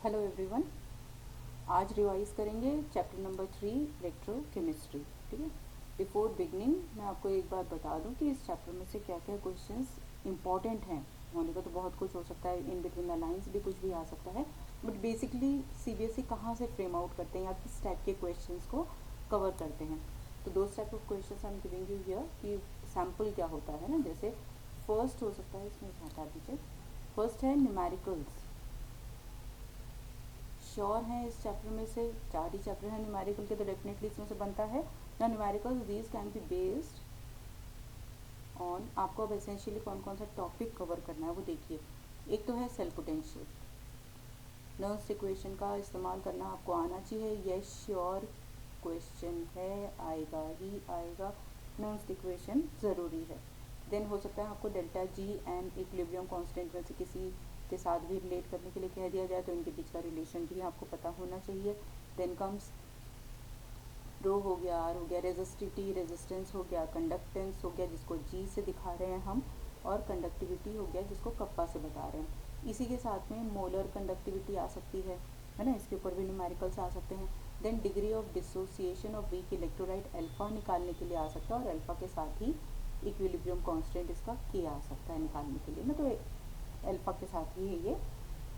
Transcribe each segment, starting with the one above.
Hello everyone. आज revise करेंगे chapter number 3 electrochemistry. ठीक है। बिफोर बिगनिंग मैं आपको एक बात बता दूं कि इस चैप्टर में से क्या क्या क्वेश्चंस इंपॉर्टेंट हैं। होने का तो बहुत कुछ हो सकता है, इन बिटवीन द लाइंस भी कुछ भी आ सकता है, बट बेसिकली सीबीएसई कहाँ से फ्रेम आउट करते हैं या किस टाइप के क्वेश्चंस को कवर करते हैं। तो दो type of questions I am giving you here कि सैम्पल क्या होता है ना। जैसे फर्स्ट हो सकता है, इसमें हटा दीजिए, फर्स्ट है न्यूमेरिकल्स। श्योर हैं इस चैप्टर में से, चार ही चैप्टर हैं न्यूमेरिकल के, तो डेफिनेटली इसमें से बनता है ना numericals. These can be based on, आपको अब एसेंशियली कौन कौन सा टॉपिक कवर करना है वो देखिए। एक तो है सेल पोटेंशियल। नर्व्स इक्वेशन का इस्तेमाल करना आपको आना चाहिए। यस श्योर क्वेश्चन है, आएगा ही आएगा। नर्व्स इक्वेशन ज़रूरी है। देन हो सकता है आपको delta G and equilibrium constant में से किसी के साथ भी रिलेट करने के लिए कह दिया जाए तो इनके बीच का रिलेशन भी आपको पता होना चाहिए। देन कम्स रो हो गया, आर हो गया, रेजिस्टिविटी रेजिस्टेंस हो गया, कंडक्टेंस हो गया जिसको जी से दिखा रहे हैं हम, और कंडक्टिविटी हो गया जिसको कप्पा से बता रहे हैं। इसी के साथ में मोलर कंडक्टिविटी आ सकती है ना, इसके ऊपर भी न्यूमेरिकल्स आ सकते हैं। Then degree of dissociation of weak electrolyte alpha निकालने के लिए आ सकता है, और अल्फा के साथ ही इक्विलिब्रियम कांस्टेंट इसका के आ सकता है निकालने के लिए ना, तो अल्फा के साथ ही है ये।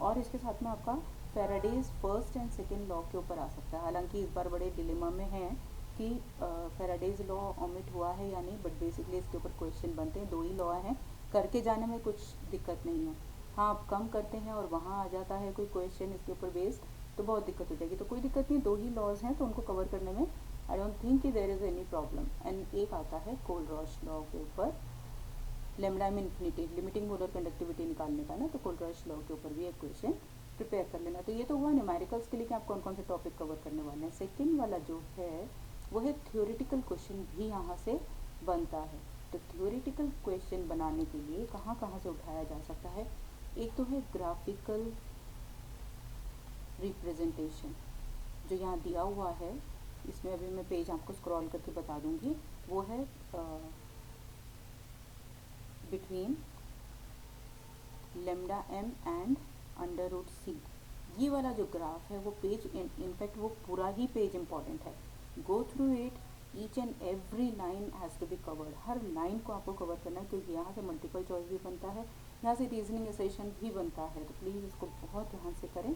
और इसके साथ में आपका Faraday's first and second law के ऊपर आ सकता है। हालांकि इस बार बड़े डिलेमा में है कि फेराडेज लॉ ओमिट हुआ है या नहीं, बट बेसिकली इसके ऊपर क्वेश्चन बनते हैं। दो ही लॉ हैं, करके जाने में कुछ दिक्कत नहीं है। हाँ, आप कम करते हैं और वहाँ आ जाता है कोई क्वेश्चन इसके ऊपर बेस्ड तो बहुत दिक्कत हो जाएगी। तो कोई दिक्कत नहीं, दो ही लॉज हैं तो उनको कवर करने में आई डोंट थिंक कि there is any problem. And एक आता है कोलरॉश लॉ के ऊपर, लेमडा में इन्फिनिटी लिमिटिंग मोलर कंडक्टिविटी निकालने का ना, तो कोलरॉश लॉ के ऊपर भी एक क्वेश्चन प्रिपेयर कर लेना। तो ये तो हुआ न्यूमेरिकल्स के लिए कि आप कौन कौन से टॉपिक कवर करने वाले हैं। सेकेंड वाला जो है वो है थ्योरेटिकल क्वेश्चन भी यहाँ से बनता है। तो थ्योरेटिकल क्वेश्चन बनाने के लिए कहाँ कहाँ से उठाया जा सकता है। एक तो है ग्राफिकल रिप्रेजेंटेशन, जो यहाँ दिया हुआ है, इसमें अभी मैं पेज आपको स्क्रॉल करके बता दूंगी। वो है between lambda M and under root C. ये वाला जो ग्राफ है वो पेज इनफैक्ट वो पूरा ही पेज इंपॉर्टेंट है। Go through it, each and every line has to be covered. हर लाइन को आपको कवर करना है, क्योंकि यहाँ से मल्टीपल चॉइस भी बनता है, यहाँ से रीजनिंग सेशन भी बनता है। तो प्लीज़ इसको बहुत ध्यान से करें।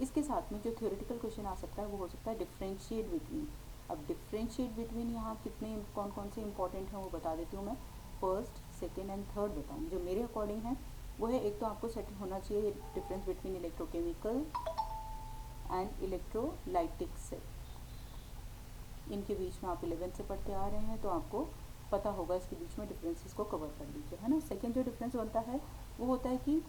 इसके साथ में जो थ्योरेटिकल क्वेश्चन आ सकता है वो हो सकता है डिफ्रेंशिएट बिटवीन। अब डिफ्रेंशिएट बिटवीन यहाँ कितने कौन कौन से इंपॉर्टेंट हैं वो बता देती हूँ मैं। फर्स्ट, सेकेंड एंड थर्ड बताऊँ जो मेरे अकॉर्डिंग है वो है। एक तो आपको सेट होना चाहिए difference between electrochemical and electrolytic cell. इनके बीच में आप 11th से पढ़ते आ रहे हैं तो आपको पता होगा इसके बीच में डिफरेंसेस को कवर कर लीजिए, है ना। सेकेंड जो डिफरेंस बनता है वो होता है कि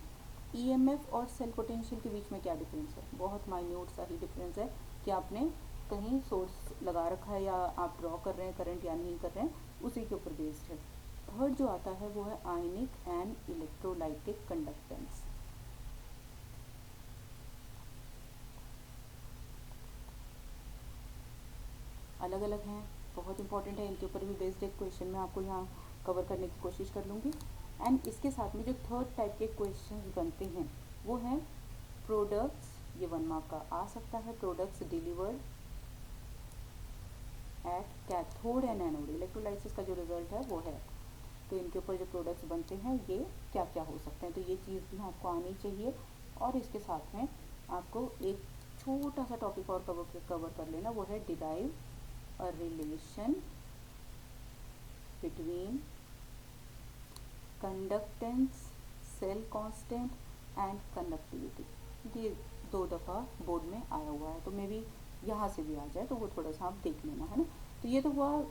ईएमएफ और सेल पोटेंशियल के बीच में क्या डिफरेंस है। बहुत माइन्यूट सा ही डिफरेंस है कि आपने कहीं सोर्स लगा रखा है या आप ड्रॉ कर रहे हैं करंट या नहीं कर रहे हैं, उसी के ऊपर बेस्ड है। थर्ड जो आता है वो है आयनिक एंड इलेक्ट्रोलाइटिक कंडक्टेंस। अलग अलग हैं, बहुत इंपॉर्टेंट है, इनके ऊपर भी बेस्ड एक क्वेश्चन मैं आपको यहाँ कवर करने की कोशिश कर लूँगी। एंड इसके साथ में जो थर्ड टाइप के क्वेश्चंस बनते हैं वो हैं प्रोडक्ट्स। ये 1 मार्क का आ सकता है। Products delivered at cathode and anode, electrolysis का जो रिजल्ट है वो है। तो इनके ऊपर जो प्रोडक्ट्स बनते हैं ये क्या क्या हो सकते हैं, तो ये चीज़ भी आपको आनी चाहिए। और इसके साथ में आपको एक छोटा सा टॉपिक और कवर कर लेना, वो है derive a relation between conductance, cell constant and conductivity. ये 2 दफ़ा बोर्ड में आया हुआ है, तो मे बी यहाँ से भी आ जाए तो वो थोड़ा सा आप देख लेना, है ना। तो ये तो हुआ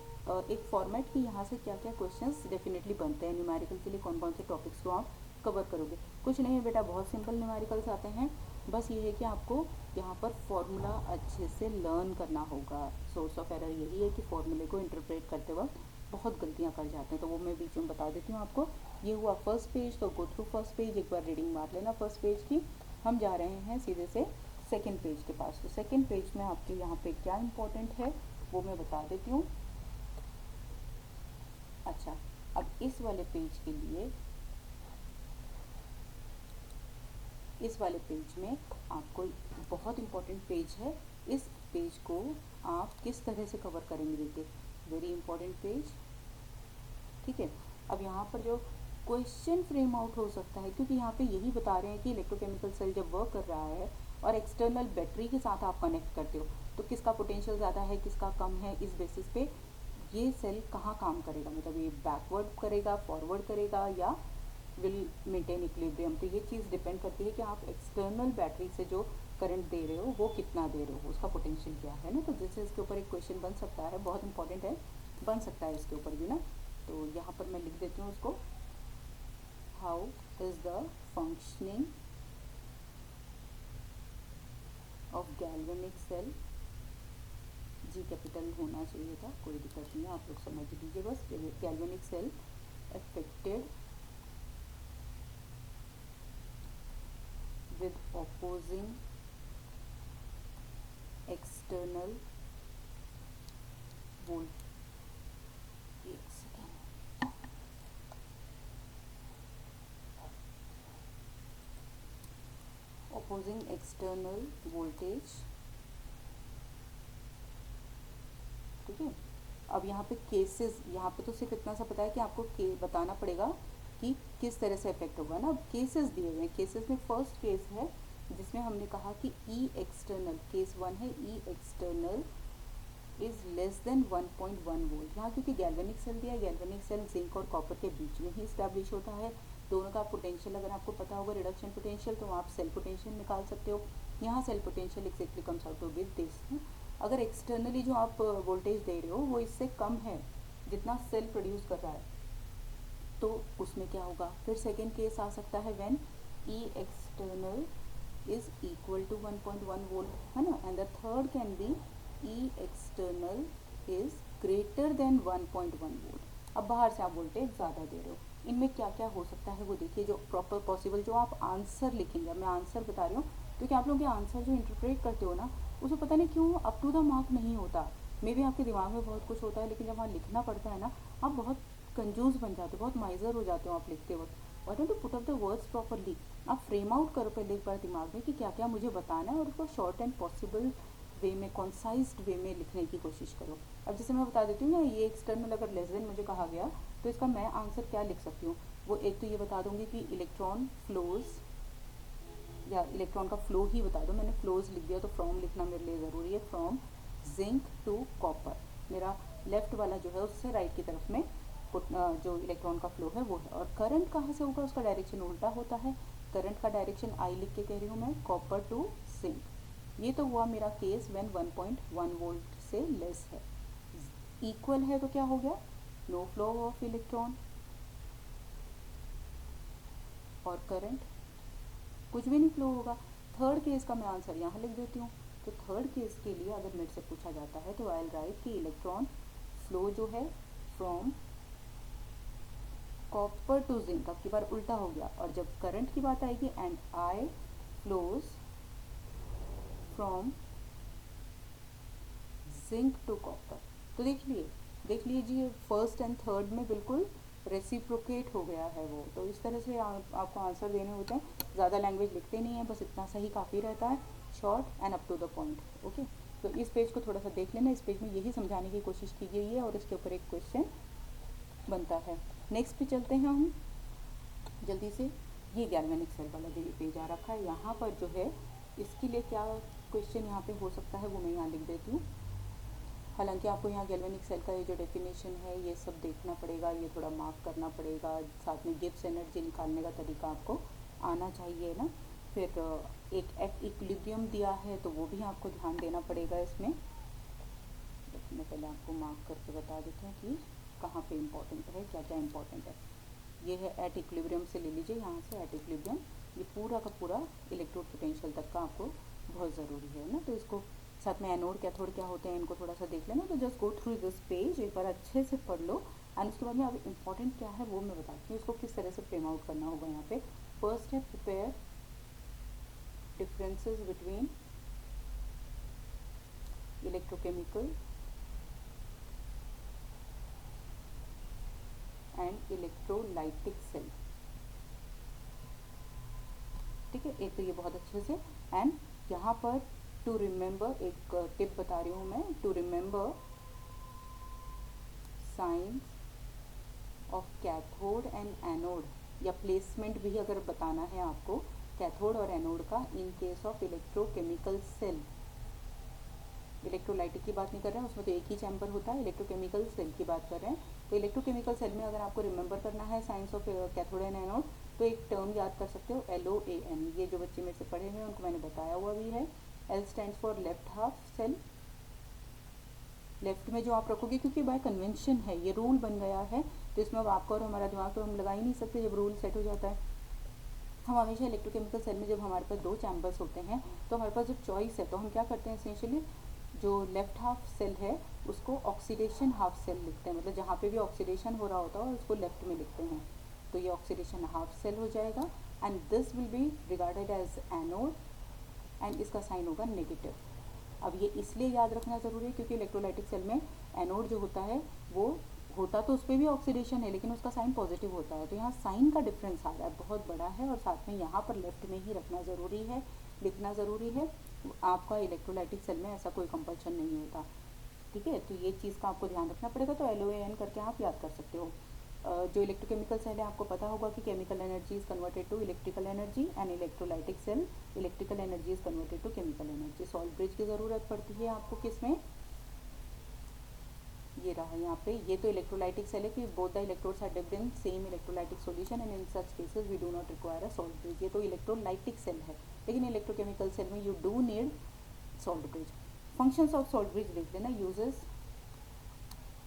एक फॉर्मेट कि यहाँ से क्या क्या क्वेश्चंस डेफिनेटली बनते हैं। न्यूमेरिकल के लिए कौन कौन से टॉपिक्स को आप कवर करोगे। कुछ नहीं है बेटा, बहुत सिंपल न्यूमेरिकल्स आते हैं। बस ये है कि आपको यहाँ पर फॉर्मूला अच्छे से लर्न करना होगा। सोर्स ऑफ एरर यही है कि फॉर्मूले को इंटरप्रेट करते वक्त बहुत गलतियाँ कर जाते हैं, तो वो मैं बीच में बता देती हूँ आपको। ये हुआ फर्स्ट पेज, तो गो थ्रू फर्स्ट पेज, एक बार रीडिंग मार लेना फर्स्ट पेज की। हम जा रहे हैं सीधे से सेकेंड पेज के पास। तो सेकेंड पेज में आपके यहाँ पे क्या इंपॉर्टेंट है वो मैं बता देती हूँ। अच्छा, अब इस वाले पेज के लिए इस वाले पेज में आपको बहुत इंपॉर्टेंट पेज है, इस पेज को आप किस तरह से कवर करेंगे, देखिए वेरी इंपॉर्टेंट पेज। ठीक है, अब यहाँ पर जो क्वेश्चन फ्रेम आउट हो सकता है, क्योंकि यहाँ पे यही बता रहे हैं कि इलेक्ट्रोकेमिकल सेल जब वर्क कर रहा है और एक्सटर्नल बैटरी के साथ आप कनेक्ट करते हो तो किसका पोटेंशियल ज़्यादा है किसका कम है, इस बेसिस पे ये सेल कहाँ काम करेगा, मतलब ये बैकवर्ड करेगा, फॉरवर्ड करेगा या विल मेंटेन इक्विलिब्रियम। तो ये चीज़ डिपेंड करती है कि आप एक्सटर्नल बैटरी से जो करंट दे रहे हो वो कितना दे रहे हो, उसका पोटेंशियल क्या है ना। तो जैसे इसके ऊपर एक क्वेश्चन बन सकता है, बहुत इंपॉर्टेंट है, बन सकता है इसके ऊपर भी ना। तो यहाँ पर मैं लिख देती हूँ उसको, how is the functioning of galvanic cell, G capital होना चाहिए था, कोई दिक्कत नहीं है, आप लोग समझ लीजिए बस। Galvanic cell affected with opposing external volt, एक सेकेंड, opposing external voltage। ठीक है, अब यहाँ पे केसेस, यहाँ पे तो सिर्फ इतना सा पता है कि आपको बताना पड़ेगा कि किस तरह से इफेक्ट होगा ना। अब केसेस दिए हुए हैं, केसेस में फर्स्ट केस है जिसमें हमने कहा कि ई एक्सटर्नल, केस 1 है, E external is less than 1.1 volt. यहाँ क्योंकि गैल्वेनिक सेल दिया है, गैल्वेनिक सेल जिंक और कॉपर के बीच में ही स्टैब्लिश होता है। दोनों का पोटेंशियल अगर आपको पता होगा रिडक्शन पोटेंशियल, तो आप सेल पोटेंशियल निकाल सकते हो। यहाँ cell potential exactly comes out with this. अगर एक्सटर्नली जो आप वोल्टेज दे रहे हो वो इससे कम है जितना सेल प्रोड्यूस कर रहा है, तो उसमें क्या होगा। फिर सेकेंड केस आ सकता है when E external is equal to 1.1 volt, है ना। And the third can be E external is greater than 1.1 volt. अब बाहर से आप वोल्टेज ज़्यादा दे रहे हो, इनमें क्या क्या हो सकता है वो देखिए, जो प्रॉपर पॉसिबल, जो आप आंसर लिखेंगे, मैं आंसर बता रही हूँ क्योंकि आप लोग ये आंसर जो इंटरप्रेट करते हो ना, उसे पता नहीं क्यों अप टू द मार्क नहीं होता। मे भी आपके दिमाग में बहुत कुछ होता है, लेकिन जब वहाँ लिखना पड़ता है ना, आप बहुत कंजूस बन जाते हो, बहुत माइजर हो जाते हो आप लिखते वक्त। Why don't you put up the words properly, आप फ्रेम आउट करो पहले एक बार दिमाग में कि क्या क्या मुझे बताना है, और उसको शॉर्ट एंड पॉसिबल वे में, कॉन्साइज्ड वे में लिखने की कोशिश करो। अब जैसे मैं बता देती हूँ ना, ये एक्सटर्नल अगर लेस देन मुझे कहा गया तो इसका मैं आंसर क्या लिख सकती हूँ, वो एक तो ये बता दूंगी कि इलेक्ट्रॉन फ्लोज, या इलेक्ट्रॉन का फ्लो ही बता दो, मैंने फ्लोज लिख दिया तो फ्रॉम लिखना मेरे लिए ज़रूरी है, फ्रॉम जिंक टू कॉपर। मेरा लेफ्ट वाला जो है उससे राइट की तरफ में जो इलेक्ट्रॉन का फ्लो है वो है। और करंट कहाँ से होगा, उसका डायरेक्शन उल्टा होता है। करंट का डायरेक्शन आई लिख के कह रही हूँ मैं, कॉपर टू जिंक। ये तो हुआ मेरा केस व्हेन 1.1 वोल्ट से लेस है। इक्वल है तो क्या हो गया, नो फ्लो ऑफ इलेक्ट्रॉन और करंट, कुछ भी नहीं फ्लो होगा। थर्ड केस का मैं आंसर यहाँ लिख देती हूँ। तो थर्ड केस के लिए अगर मेरे से पूछा जाता है तो आई विल राइट कि इलेक्ट्रॉन फ्लो जो है फ्रॉम कॉपर टू जिंक, अब की बार उल्टा हो गया। और जब करंट की बात आएगी, and I flows from zinc to copper. तो देख लिए जी, फर्स्ट एंड थर्ड में बिल्कुल रेसिप्रोकेट हो गया है वो। तो इस तरह से आपको आंसर देने होते हैं, ज़्यादा लैंग्वेज लिखते नहीं है, बस इतना सही काफ़ी रहता है, short and up to the point. Okay, तो इस पेज को थोड़ा सा देख लेना, इस पेज में यही समझाने की कोशिश की गई है और इसके ऊपर एक क्वेश्चन बनता है। नेक्स्ट पे चलते हैं हम जल्दी से। ये गैल्वेनिक सेल वाला जो ये पेज आ रखा है, यहाँ पर जो है इसके लिए क्या क्वेश्चन यहाँ पे हो सकता है वो मैं यहाँ लिख देती हूँ। हालांकि आपको यहाँ गैल्वेनिक सेल का ये जो डेफिनेशन है ये सब देखना पड़ेगा, ये थोड़ा मार्क करना पड़ेगा, साथ में गिब्स एनर्जी निकालने का तरीका आपको आना चाहिए ना। फिर एक इक्विलिब्रियम दिया है तो वो भी आपको ध्यान देना पड़ेगा इसमें। मैं पहले आपको मार्क करके बता देती हूँ कि कहाँ पे इम्पोर्टेंट है, क्या क्या इम्पोर्टेंट है। ये है एट इक्विलिब्रियम से ले लीजिए, यहाँ से एट इक्विलिब्रियम, ये पूरा का पूरा इलेक्ट्रोड पोटेंशियल तक का आपको बहुत ज़रूरी है ना। तो इसको साथ में एनोड कैथोड क्या होते हैं इनको थोड़ा सा देख लेना। तो just go through this page, एक बार अच्छे से पढ़ लो, एंड उसके बाद में अब इम्पॉर्टेंट क्या है वो मैं बताती हूँ, इसको किस तरह से फ्रेम आउट करना होगा यहाँ पे। फर्स्ट है prepare differences between electrochemical and electrolytic cell. ठीक है, एक तो ये बहुत अच्छे से। एंड यहाँ पर टू रिमेंबर एक टिप बता रही हूँ मैं, to remember signs of cathode and anode, या प्लेसमेंट भी अगर बताना है आपको कैथोड और एनोड का in case of electrochemical cell. Electrolytic की बात नहीं कर रहे हैं, उसमें तो एक ही चैम्बर होता है, इलेक्ट्रोकेमिकल सेल की बात कर रहे हैं। तो इलेक्ट्रोकेमिकल सेल में अगर आपको रिमेंबर करना है science of cathode and anode, तो एक टर्म याद कर सकते हो LOAN। ये जो बच्चे मेरे से पढ़े हुए हैं उनको मैंने बताया हुआ भी है। L stands for left half cell, left में जो आप रखोगे, क्योंकि बाय कन्वेंशन है, ये रूल बन गया है, तो इसमें अब आपका और हमारा दिमाग तो हम लगा ही नहीं सकते जब रूल सेट हो जाता है। हम हमेशा इलेक्ट्रोकेमिकल सेल में जब हमारे पास दो चैम्बर्स होते हैं तो हमारे पास जब चॉइस है तो हम क्या करते हैं, एसेंशियली जो लेफ्ट हाफ सेल है उसको ऑक्सीडेशन हाफ सेल लिखते हैं, मतलब जहाँ पे भी ऑक्सीडेशन हो रहा होता है उसको लेफ्ट में लिखते हैं, तो ये ऑक्सीडेशन हाफ सेल हो जाएगा। And this will be regarded as anode, and इसका साइन होगा नेगेटिव। अब ये इसलिए याद रखना ज़रूरी है क्योंकि इलेक्ट्रोलाइटिक सेल में एनोड जो होता है वो होता तो उस पर भी ऑक्सीडेशन है लेकिन उसका साइन पॉजिटिव होता है, तो यहाँ साइन का डिफरेंस आ रहा है, बहुत बड़ा है, और साथ में यहाँ पर लेफ्ट में ही रखना ज़रूरी है, लिखना ज़रूरी है। आपका इलेक्ट्रोलाइटिक सेल में ऐसा कोई कंपल्शन नहीं होता, ठीक है, तो ये चीज़ का आपको ध्यान रखना पड़ेगा। तो LOAN करके आप याद कर सकते हो। जो इलेक्ट्रोकेमिकल सेल है आपको पता होगा कि chemical energy is converted to electrical energy, and electrolytic cell electrical energy is converted to chemical energy. Salt bridge की ज़रूरत पड़ती है आपको किसमें, ये रहा यहाँ पे, ये तो इलेक्ट्रोलाइटिक सेल है कि both the electrodes are dipped in same electrolytic solution and in such cases we do not require a salt bridge. ये तो इलेक्ट्रोलाइटिक सेल है, लेकिन इलेक्ट्रोकेमिकल सेल में you do need salt bridge. Functions of salt bridge लिख देना, uses,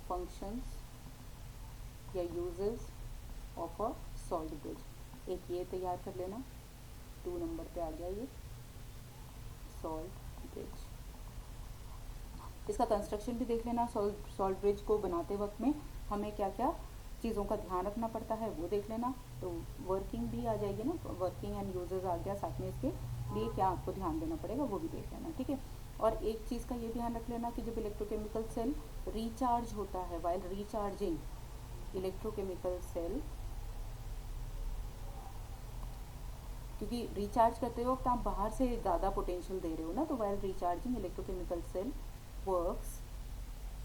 functions या uses of a salt bridge. एक ये तैयार कर लेना, 2 नंबर पे आ गया ये सॉल्ट ब्रिज। इसका कंस्ट्रक्शन भी देख लेना, सॉल्ट ब्रिज को बनाते वक्त में हमें क्या क्या चीज़ों का ध्यान रखना पड़ता है वो देख लेना। तो वर्किंग भी आ जाएगी ना, वर्किंग एंड यूजेस आ गया, साथ में इसके लिए क्या आपको ध्यान देना पड़ेगा वो भी देख लेना, ठीक है। और एक चीज़ का ये ध्यान रख लेना कि जब इलेक्ट्रोकेमिकल सेल रिचार्ज होता है, वाइल रिचार्जिंग इलेक्ट्रोकेमिकल सेल, क्योंकि रिचार्ज करते वक्त आप बाहर से ज़्यादा पोटेंशियल दे रहे हो ना, तो while recharging electrochemical cell works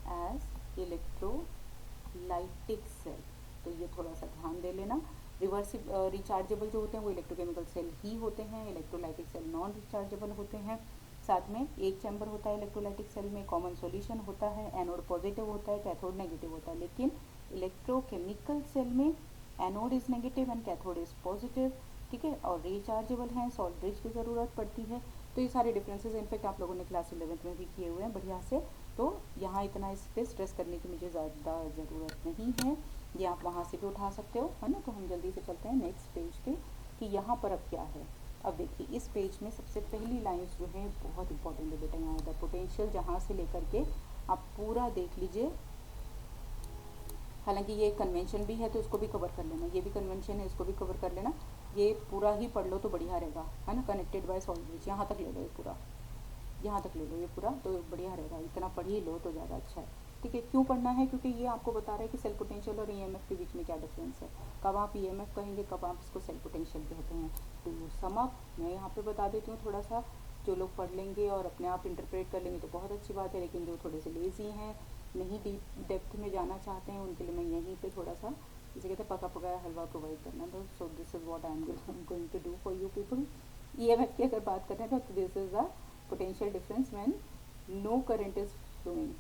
as electrolytic cell, तो ये थोड़ा सा ध्यान दे लेना। रिचार्जेबल जो होते हैं वो इलेक्ट्रोकेमिकल सेल ही होते हैं, इलेक्ट्रोलाइटिक सेल नॉन रिचार्जेबल होते हैं। साथ में एक चैम्बर होता है इलेक्ट्रोलाइटिक सेल में, कॉमन सॉल्यूशन होता है, एनोड पॉजिटिव होता है, कैथोड नेगेटिव होता है, लेकिन इलेक्ट्रोकेमिकल सेल में anode is negative and cathode is positive, ठीक है, और रिचार्जेबल हैं, सॉल्ट ब्रिज की ज़रूरत पड़ती है। तो ये सारे डिफरेंसेस इनफेक्ट आप लोगों ने क्लास 11th में भी किए हुए हैं बढ़िया से, तो यहाँ इतना इस पर स्ट्रेस करने की मुझे ज़्यादा ज़रूरत नहीं है, ये आप वहाँ से भी उठा सकते हो, है ना। तो हम जल्दी से चलते हैं नेक्स्ट पेज पे कि यहाँ पर अब क्या है। अब देखिए इस पेज में सबसे पहली लाइन्स जो हैं बहुत इंपॉर्टेंट है बेटा, यहाँ द पोटेंशियल, जहाँ से लेकर के आप पूरा देख लीजिए। हालांकि ये कन्वेंशन भी है तो इसको भी कवर कर लेना, ये भी कन्वेंशन है इसको भी कवर कर लेना, ये पूरा ही पढ़ लो तो बढ़िया रहेगा, है ना। कनेक्टेड बाय सॉल्ट ब्रिज यहाँ तक ले लो, ये पूरा यहाँ तक ले लो, ये पूरा तो बढ़िया रहेगा, इतना पढ़ ही लो तो ज़्यादा अच्छा है, ठीक है। क्यों पढ़ना है, क्योंकि ये आपको बता रहा है कि सेल पोटेंशियल और EMF के बीच में क्या डिफरेंस है, कब आप EMF कहेंगे, कब आप इसको सेल पोटेंशियल कहते हैं। तो सम अप मैं यहाँ पे बता देती हूँ थोड़ा सा, जो लोग पढ़ लेंगे और अपने आप इंटरप्रेट कर लेंगे तो बहुत अच्छी बात है, लेकिन जो थोड़े से लेज़ी हैं, नहीं डीप डेप्थ में जाना चाहते हैं, उनके लिए मैं यहीं पे थोड़ा सा, जिसे कहते हैं पका पकाया हलवा प्रोवाइड करना। तो so this is what I am going to do for you people. EMF की अगर बात करें तो this is the potential difference when no current is flowing.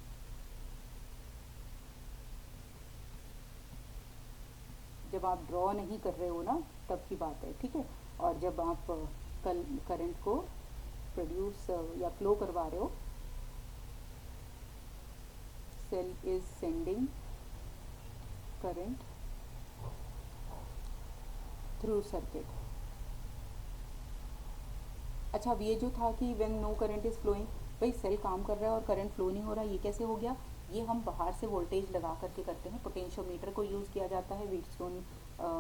जब आप ड्रॉ नहीं कर रहे हो ना तब की बात है, ठीक है। और जब आप कल करंट को प्रोड्यूस या फ्लो करवा रहे हो, cell is sending current through circuit. अच्छा, अब ये जो था कि when no current is flowing, भाई सेल काम कर रहा है और करंट फ्लो नहीं हो रहा, ये कैसे हो गया, ये हम बाहर से वोल्टेज लगा करके करते हैं, पोटेंशियोमीटर को यूज़ किया जाता है, व्हीटस्टोन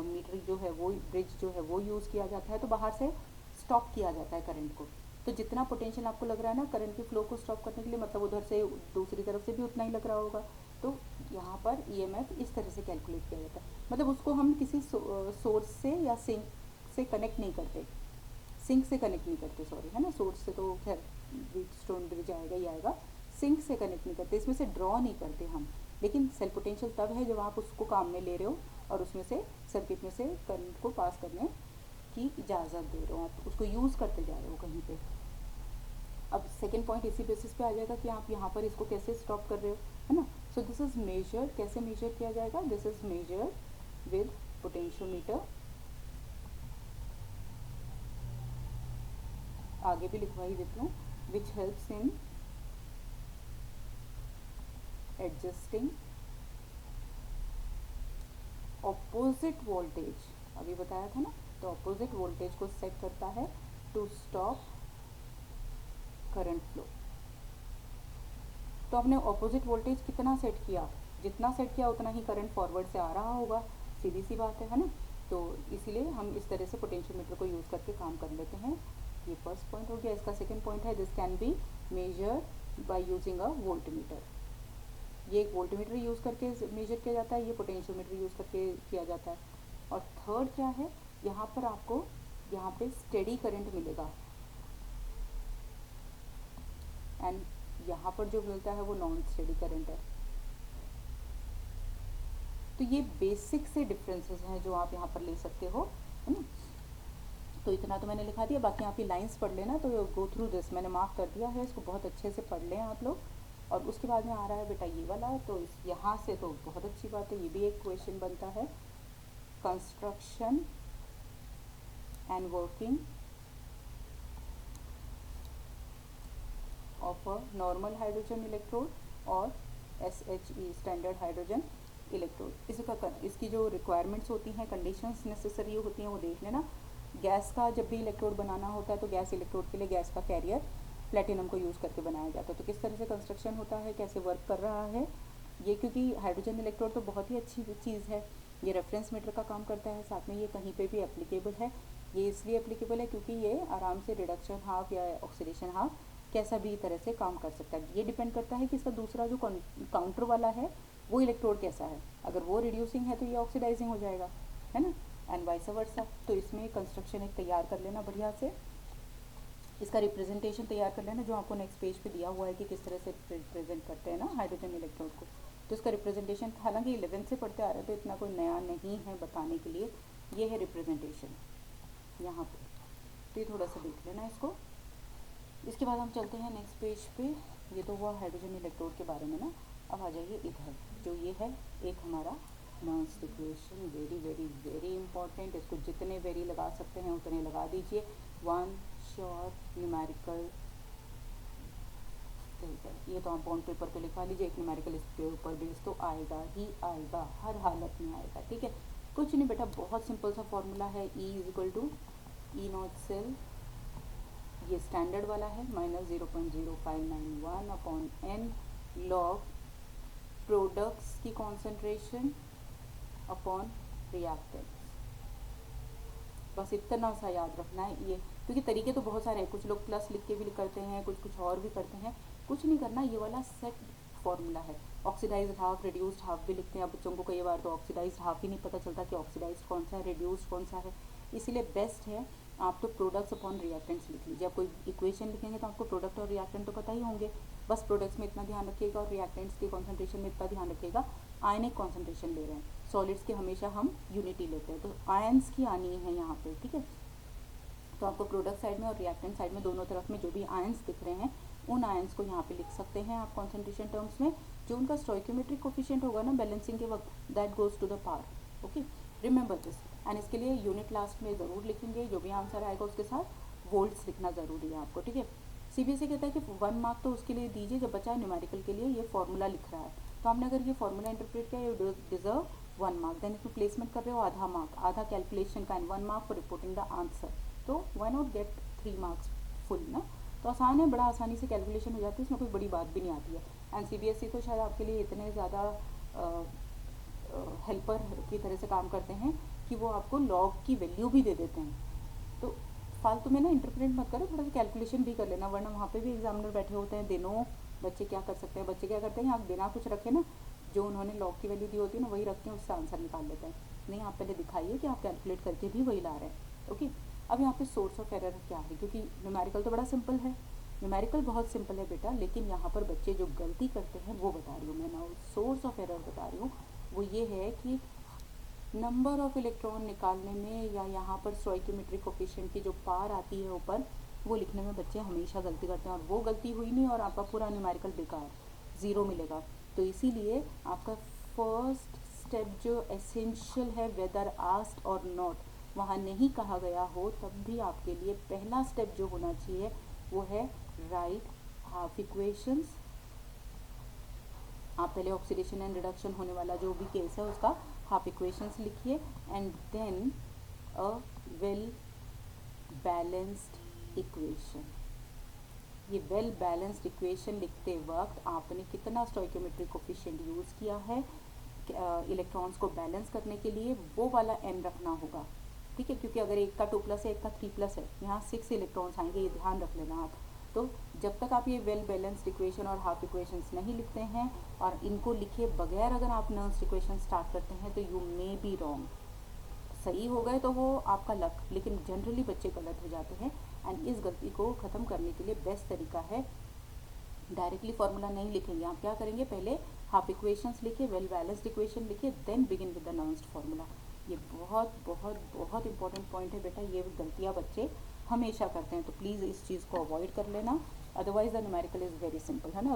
मीटर जो है वो ब्रिज जो है वो यूज़ किया जाता है, तो बाहर से स्टॉप किया जाता है करंट को। तो जितना पोटेंशियल आपको लग रहा है ना करंट की फ्लो को स्टॉप करने के लिए, मतलब उधर से दूसरी तरफ से भी उतना ही लग रहा होगा, तो यहाँ पर EMF इस तरह से कैलकुलेट किया जाता है, मतलब उसको हम किसी सोर्स से या सिंक से कनेक्ट नहीं करते, सिंक से कनेक्ट नहीं करते, सॉरी, है ना, सोर्स से तो खैर स्टोन ब्रिज आएगा ही आएगा, सिंक से कनेक्ट नहीं करते, इसमें से ड्रॉ नहीं करते हम। लेकिन सेल पोटेंशियल तब है जब आप उसको काम में ले रहे हो और उसमें से सर्किट में से करंट को पास करने की इजाज़त दे रहे हो, आप उसको यूज़ करते जा रहे हो कहीं पे। अब सेकेंड पॉइंट इसी बेसिस पे आ जाएगा कि आप यहाँ पर इसको कैसे स्टॉप कर रहे हो, है ना। सो दिस इज़ मेजर, कैसे मेजर किया जाएगा, this is measure with potentiometer. आगे भी लिखवा ही देती हूँ, which helps in adjusting opposite voltage, अभी बताया था ना, तो ऑपोजिट वोल्टेज को सेट करता है टू स्टॉप करंट फ्लो। तो हमने ऑपोजिट वोल्टेज कितना सेट किया, जितना सेट किया उतना ही करंट फॉरवर्ड से आ रहा होगा, सीधी सी बात है ना। तो इसीलिए हम इस तरह से पोटेंशियोमीटर को यूज़ करके काम कर लेते हैं। ये फर्स्ट पॉइंट हो गया। इसका सेकंड पॉइंट है, this can be measure by using a voltmeter. ये एक वोल्टमीटर यूज़ करके मेजर किया जाता है, ये पोटेंशियोमीटर यूज़ करके किया जाता है। और थर्ड क्या है, यहाँ पर आपको यहाँ पे स्टेडी करंट मिलेगा एंड यहाँ पर जो मिलता है वो नॉन स्टेडी करंट है। तो ये बेसिक से डिफरेंसेस हैं जो आप यहाँ पर ले सकते हो, है ना। तो इतना तो मैंने लिखा दिया, बाकी आप ये लाइंस पढ़ लेना, तो गो थ्रू दिस, मैंने मार्क कर दिया है, इसको बहुत अच्छे से पढ़ लें आप लोग। और उसके बाद में आ रहा है बेटा ये वाला, तो इस यहाँ से तो बहुत अच्छी बात है, ये भी एक क्वेश्चन बनता है, construction and working of a normal hydrogen electrode और SHE स्टैंडर्ड हाइड्रोजन इलेक्ट्रोड। इसकी जो रिक्वायरमेंट्स होती हैं, कंडीशंस नेसेसरी होती हैं, वो देख लेना। गैस का जब भी इलेक्ट्रोड बनाना होता है तो गैस इलेक्ट्रोड के लिए गैस का कैरियर प्लेटिनम को यूज़ करके बनाया जाता है। तो किस तरह से कंस्ट्रक्शन होता है, कैसे वर्क कर रहा है ये, क्योंकि हाइड्रोजन इलेक्ट्रोड तो बहुत ही अच्छी चीज़ है, ये रेफरेंस मीटर का काम करता है, साथ में ये कहीं पे भी एप्लीकेबल है। ये इसलिए एप्लीकेबल है क्योंकि ये आराम से रिडक्शन हाफ या ऑक्सीडेशन हाफ कैसा भी तरह से काम कर सकता है। ये डिपेंड करता है कि इसका दूसरा जो काउंटर वाला है वो इलेक्ट्रोड कैसा है, अगर वो रिड्यूसिंग है तो ये ऑक्सीडाइजिंग हो जाएगा, है ना, एंड वाइस वर्सा। तो इसमें कंस्ट्रक्शन एक तैयार कर लेना बढ़िया से, इसका रिप्रेजेंटेशन तैयार कर लेना जो आपको नेक्स्ट पेज पे दिया हुआ है कि किस तरह से रिप्रेजेंट करते हैं ना हाइड्रोजन इलेक्ट्रोड को। तो इसका रिप्रेजेंटेशन हालांकि 11th से पढ़ते आ रहे तो इतना कोई नया नहीं है बताने के लिए, ये है रिप्रेजेंटेशन यहाँ पे, तो ये थोड़ा सा देख लेना इसको। इसके बाद हम चलते हैं नेक्स्ट पेज पे। ये तो हुआ हाइड्रोजन इलेक्ट्रोड के बारे में ना। अब आ जाइए इधर, जो ये है एक हमारा नॉन्स equation, very very very important, इसको जितने वेरी लगा सकते हैं उतने लगा दीजिए। वन शॉर्ट न्यूमेरिकल, ये तो आप बॉन्ड पेपर पे लिखवा लीजिए, एक न्यूमेरिकल इसके ऊपर बेस तो आएगा ही आएगा, हर हालत में आएगा, ठीक है। कुछ नहीं बेटा, बहुत सिंपल सा फॉर्मूला है, E=E0 सेल, ये स्टैंडर्ड वाला है, -0.0591 अपॉन n लॉग प्रोडक्ट्स की कॉन्सेंट्रेशन अपॉन रिएक्टेंस। बस इतना सा याद रखना है ये, क्योंकि तरीके तो बहुत सारे हैं, कुछ लोग प्लस लिख के भी करते हैं, कुछ और भी करते हैं, कुछ नहीं करना, ये वाला सेट फॉर्मूला है। ऑक्सीडाइज्ड हाफ, रिड्यूस्ड हाफ भी लिखते हैं, अब बच्चों को कई बार तो ऑक्सीडाइज्ड हाफ ही नहीं पता चलता कि ऑक्सीडाइज्ड कौन सा है, रिड्यूस्ड कौन सा है, इसीलिए बेस्ट है आप तो प्रोडक्ट्स अपॉन रिएक्टेंट्स लिख लीजिए। आप कोई इक्वेशन लिखेंगे तो आपको प्रोडक्ट और रिएक्टेंट तो पता ही होंगे, बस प्रोडक्ट्स में इतना ध्यान रखिएगा और रिएक्टेंट्स के कॉन्सेंट्रेशन में इतना ध्यान रखिएगा। आयनिक कॉन्सेंट्रेशन ले रहे हैं, सॉलिड्स के हमेशा हम यूनिटी लेते हैं, तो आयंस की आनी है यहाँ पे, ठीक है। तो आपको प्रोडक्ट साइड में और रिएक्टेंट साइड में दोनों तरफ में जो भी आयंस दिख रहे हैं उन आयंस को यहाँ पे लिख सकते हैं आप कॉन्सेंट्रेशन टर्म्स में। जो उनका स्टोइकियोमेट्रिक कोफिशिएंट होगा ना बैलेंसिंग के वक्त, that goes to the power, okay, remember this. And इसके लिए यूनिट लास्ट में ज़रूर लिखेंगे, जो भी आंसर आएगा उसके साथ वोल्ट्स लिखना ज़रूरी है आपको, ठीक है। CBSE कहता है कि 1 मार्क तो उसके लिए दीजिए जब बच्चा न्यूमेरिकल के लिए ये फॉर्मूला लिख रहा है, तो आपने अगर ये फॉर्मूला इंटरप्रेट किया, यू डिजर्व 1 मार्क। देन इसमें प्लेसमेंट कर रहे हो आधा मार्क, आधा कैलकुलेशन का, and 1 mark for reporting the answer, तो why not get 3 marks full ना। तो आसान है, बड़ा आसानी से कैलकुलेशन हो जाती है, इसमें कोई बड़ी बात भी नहीं आती है। एंड CBSE तो शायद आपके लिए इतने ज़्यादा हेल्पर की तरह से काम करते हैं कि वो आपको लॉग की वैल्यू भी दे देते हैं। तो फालतू में ना इंटरप्रेट मत करो, थोड़ा सा कैलकुलेशन भी कर लेना, वरना वहाँ पे भी एग्जामिनर बैठे होते हैं दिनों। बच्चे क्या कर सकते हैं, बच्चे क्या करते हैं, यहाँ बिना कुछ रखे ना, जो उन्होंने लॉग की वैल्यू दी होती है ना वही रखते हैं, उससे आंसर निकाल लेते हैं। नहीं, आप पहले दिखाइए कि आप कैलकुलेट करके भी वही ला रहे हैं, ओके। अब यहाँ पे सोर्स ऑफ एरर क्या है, क्योंकि न्यूमेरिकल तो बड़ा सिंपल है, न्यूमेरिकल बहुत सिंपल है बेटा, लेकिन यहाँ पर बच्चे जो गलती करते हैं वो बता रही हूँ मैं ना, सोर्स ऑफ एरर बता रही हूँ। वो ये है कि नंबर ऑफ इलेक्ट्रॉन निकालने में या यहाँ पर स्टोइकियोमेट्रिक कोफिशिएंट की जो पार आती है ऊपर, वो लिखने में बच्चे हमेशा गलती करते हैं, और वो गलती हुई नहीं और आपका पूरा न्यूमेरिकल बेकार, ज़ीरो मिलेगा। तो इसीलिए आपका फर्स्ट स्टेप जो एसेंशियल है, वेदर आस्क्ड और नॉट, वहाँ नहीं कहा गया हो तब भी आपके लिए पहला स्टेप जो होना चाहिए वो है राइट हाफ इक्वेशंस। आप पहले ऑक्सीडेशन एंड रिडक्शन होने वाला जो भी केस है उसका हाफ इक्वेशंस लिखिए, and then a well balanced equation. ये वेल बैलेंस्ड इक्वेशन लिखते वक्त आपने कितना स्टोइकियोमेट्रिक कोफिशिएंट यूज़ किया है इलेक्ट्रॉन्स को बैलेंस करने के लिए, वो वाला n रखना होगा, ठीक है, क्योंकि अगर एक का 2+ है एक का 3+ है, यहाँ 6 इलेक्ट्रॉन्स आएंगे, ये ध्यान रख लेना आप। तो जब तक आप ये वेल बैलेंस्ड इक्वेशन और हाफ इक्वेशंस नहीं लिखते हैं और इनको लिखे बगैर अगर आप नर्म्स इक्वेशन स्टार्ट करते हैं तो यू मे बी रॉन्ग। सही हो गए तो वो आपका लक, लेकिन जनरली बच्चे गलत हो जाते हैं। एंड इस गलती को ख़त्म करने के लिए बेस्ट तरीका है डायरेक्टली फार्मूला नहीं लिखेंगे, आप क्या करेंगे, पहले हाफ इक्वेशंस लिखिए, वेल बैलेंस्ड इक्वेशन लिखिए, then begin with the Nernst formula. ये बहुत बहुत बहुत इंपॉर्टेंट पॉइंट है बेटा, ये गलतियाँ बच्चे हमेशा करते हैं, तो प्लीज़ इस चीज़ को अवॉइड कर लेना, otherwise the numerical is very simple, है ना,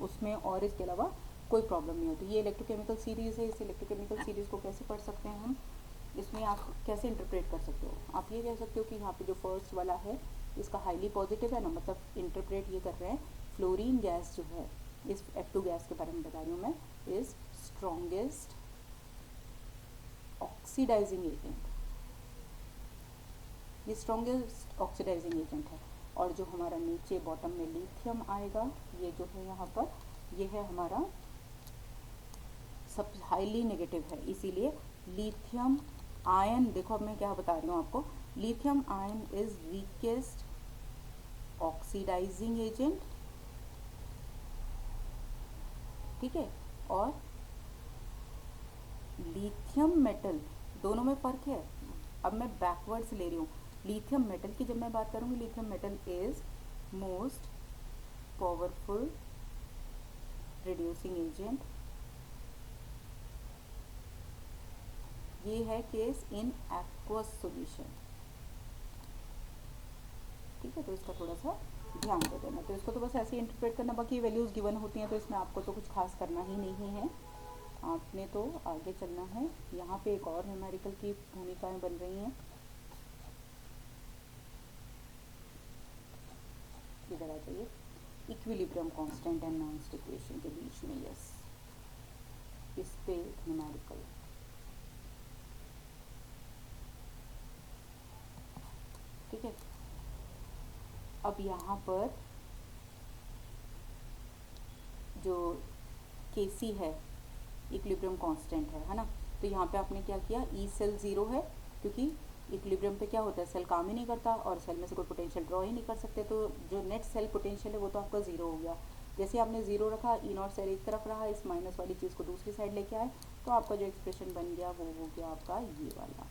उसमें और इसके अलावा कोई प्रॉब्लम नहीं होती। ये इलेक्ट्रोकेमिकल सीरीज़ है, इस इलेक्ट्रोकेमिकल सीरीज़ को कैसे पढ़ सकते हैं हम, इसमें आप कैसे इंटरप्रेट कर सकते हो, आप ये कह सकते हो कि यहाँ पे जो फर्स्ट वाला है इसका हाईली पॉजिटिव है ना, मतलब इंटरप्रेट ये कर रहे हैं फ्लोरीन गैस जो है, इस F2 गैस के बारे में बता रही हूँ मैं, इज स्ट्रॉन्गेस्ट ऑक्सीडाइजिंग एजेंट, ये स्ट्रॉन्गेस्ट ऑक्सीडाइजिंग एजेंट है। और जो हमारा नीचे बॉटम में लिथियम आएगा, ये जो है यहाँ पर, ये है हमारा सब हाईली नेगेटिव है, इसीलिए लिथियम आयन, देखो अब मैं क्या बता रही हूँ आपको, lithium ion is weakest oxidising agent, ठीक है, और लिथियम मेटल, दोनों में फ़र्क है, अब मैं बैकवर्ड्स ले रही हूँ, लिथियम मेटल की जब मैं बात करूँगी, lithium metal is most powerful reducing agent, ये है केस इन एक्वस सॉल्यूशन, ठीक है, तो इसका थोड़ा सा ध्यान दे देना। तो इसको तो बस ऐसे इंटरप्रेट करना, बाकी वैल्यूज़ गिवन होती हैं तो इसमें आपको तो कुछ खास करना ही नहीं है, आपने तो आगे चलना है। यहाँ पे एक और न्यूमेरिकल की भूमिकाएं बन रही हैं, इधर आ जाइए, equilibrium constant and Nernst equation के बीच में, यस, इस पे न्यूमेरिकल, ठीक है। अब यहाँ पर जो Kc है इक्विलिब्रियम कांस्टेंट है ना, तो यहाँ पे आपने क्या किया, ई सेल 0 है, क्योंकि इक्विलिब्रियम पे क्या होता है, सेल काम ही नहीं करता और सेल में से कोई पोटेंशियल ड्रॉ ही नहीं कर सकते, तो जो नेट सेल पोटेंशियल है वो तो आपका 0 हो गया। जैसे आपने 0 रखा, ई नॉट सेल एक तरफ रहा, इस माइनस वाली चीज़ को दूसरी साइड लेके आए, तो आपका जो एक्सप्रेशन बन गया वो हो गया आपका ये वाला,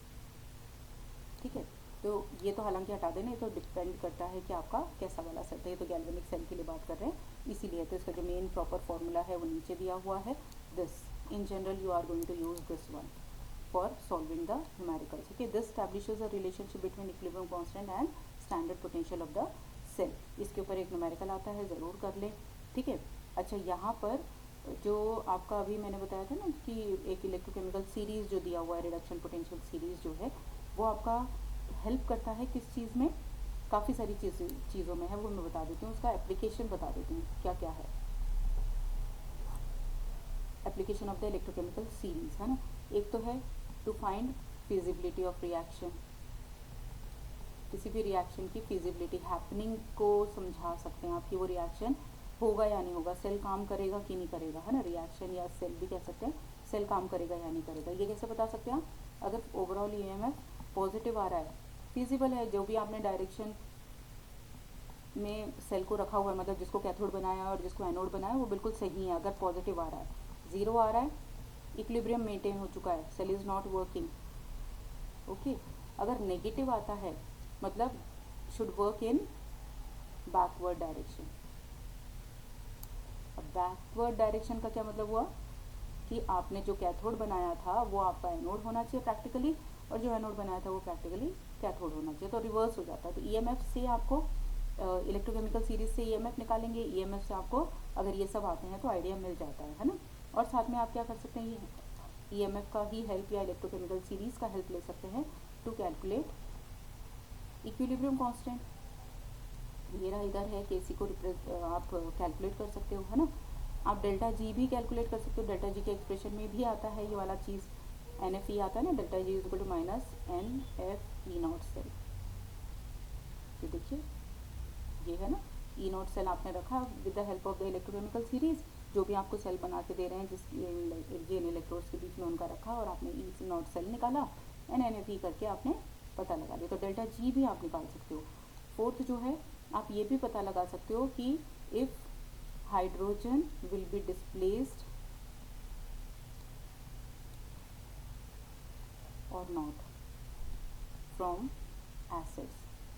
ठीक है। तो ये तो हालांकि हटा देना, ये तो डिपेंड करता है कि आपका कैसा वाला सेट है, ये तो गैल्वेनिक सेल के लिए बात कर रहे हैं, इसीलिए तो इसका जो मेन प्रॉपर फॉर्मूला है वो नीचे दिया हुआ है, this in general you are going to use this one for solving the numericals, okay, this establishes a relationship between equilibrium constant and standard potential of the cell, इसके ऊपर एक numerical आता है, ज़रूर कर लें, ठीक है। अच्छा, यहाँ पर जो आपका अभी मैंने बताया था ना कि एक इलेक्ट्रोकेमिकल सीरीज़ जो दिया हुआ है, रिडक्शन पोटेंशियल सीरीज़ जो है, वो आपका हेल्प करता है किस चीज़ में, काफ़ी सारी चीज़ों में है, वो मैं बता देती हूँ, उसका एप्लीकेशन बता देती हूँ क्या क्या है, application of the electrochemical series, है ना। एक तो है to find feasibility of reaction, किसी भी रिएक्शन की फिजिबिलिटी, हैपनिंग को समझा सकते हैं आप कि वो रिएक्शन होगा या नहीं होगा, सेल काम करेगा कि नहीं करेगा, है ना, रिएक्शन या सेल भी कह सकते हैं, सेल काम करेगा या नहीं करेगा, ये कैसे बता सकते हैं आप, अगर ओवरऑल ईएमएफ पॉजिटिव आ रहा है, फिजिबल है, जो भी आपने डायरेक्शन में सेल को रखा हुआ है, मतलब जिसको कैथोड बनाया और जिसको एनोड बनाया वो बिल्कुल सही है, अगर पॉजिटिव आ रहा है, 0 आ रहा है, इक्विलिब्रियम मेंटेन हो चुका है, cell is not working, okay. अगर नेगेटिव आता है मतलब should work in backward direction. अब बैकवर्ड डायरेक्शन का क्या मतलब हुआ कि आपने जो कैथोड बनाया था वो आपका एनोड होना चाहिए प्रैक्टिकली, और जो एनोड बनाया था वो प्रैक्टिकली कैथोड होना चाहिए, तो रिवर्स हो जाता है। तो ईएमएफ से आपको इलेक्ट्रोकेमिकल सीरीज से ईएमएफ निकालेंगे, ईएमएफ से आपको अगर ये सब आते हैं तो आइडिया मिल जाता है ना। और साथ में आप क्या कर सकते हैं, ईएमएफ का ही हेल्प या इलेक्ट्रोकेमिकल सीरीज का हेल्प ले सकते हैं टू कैलकुलेट इक्विलिब्रियम कांस्टेंट। ये रहा इधर है केसी को आप कैलकुलेट कर सकते हो, है ना। आप डेल्टा जी भी कैलकुलेट कर सकते हो, डेल्टा जी के एक्सप्रेशन में भी आता है ये वाला चीज़, एन एफ ई आता है ना, delta G is equal to minus n F E naught cell. तो देखिए ये है ना, ई नॉट सेल आपने रखा with the help of the electrochemical series, जो भी आपको सेल बना के दे रहे हैं जिस जिन इलेक्ट्रोड्स के बीच में उनका रखा और आपने ई नॉट सेल निकाला, एन एन एफ ई करके आपने पता लगा दिया। तो डेल्टा जी भी आप निकाल सकते हो। फोर्थ जो है आप ये भी पता लगा सकते हो कि if hydrogen will be displaced और not from acids,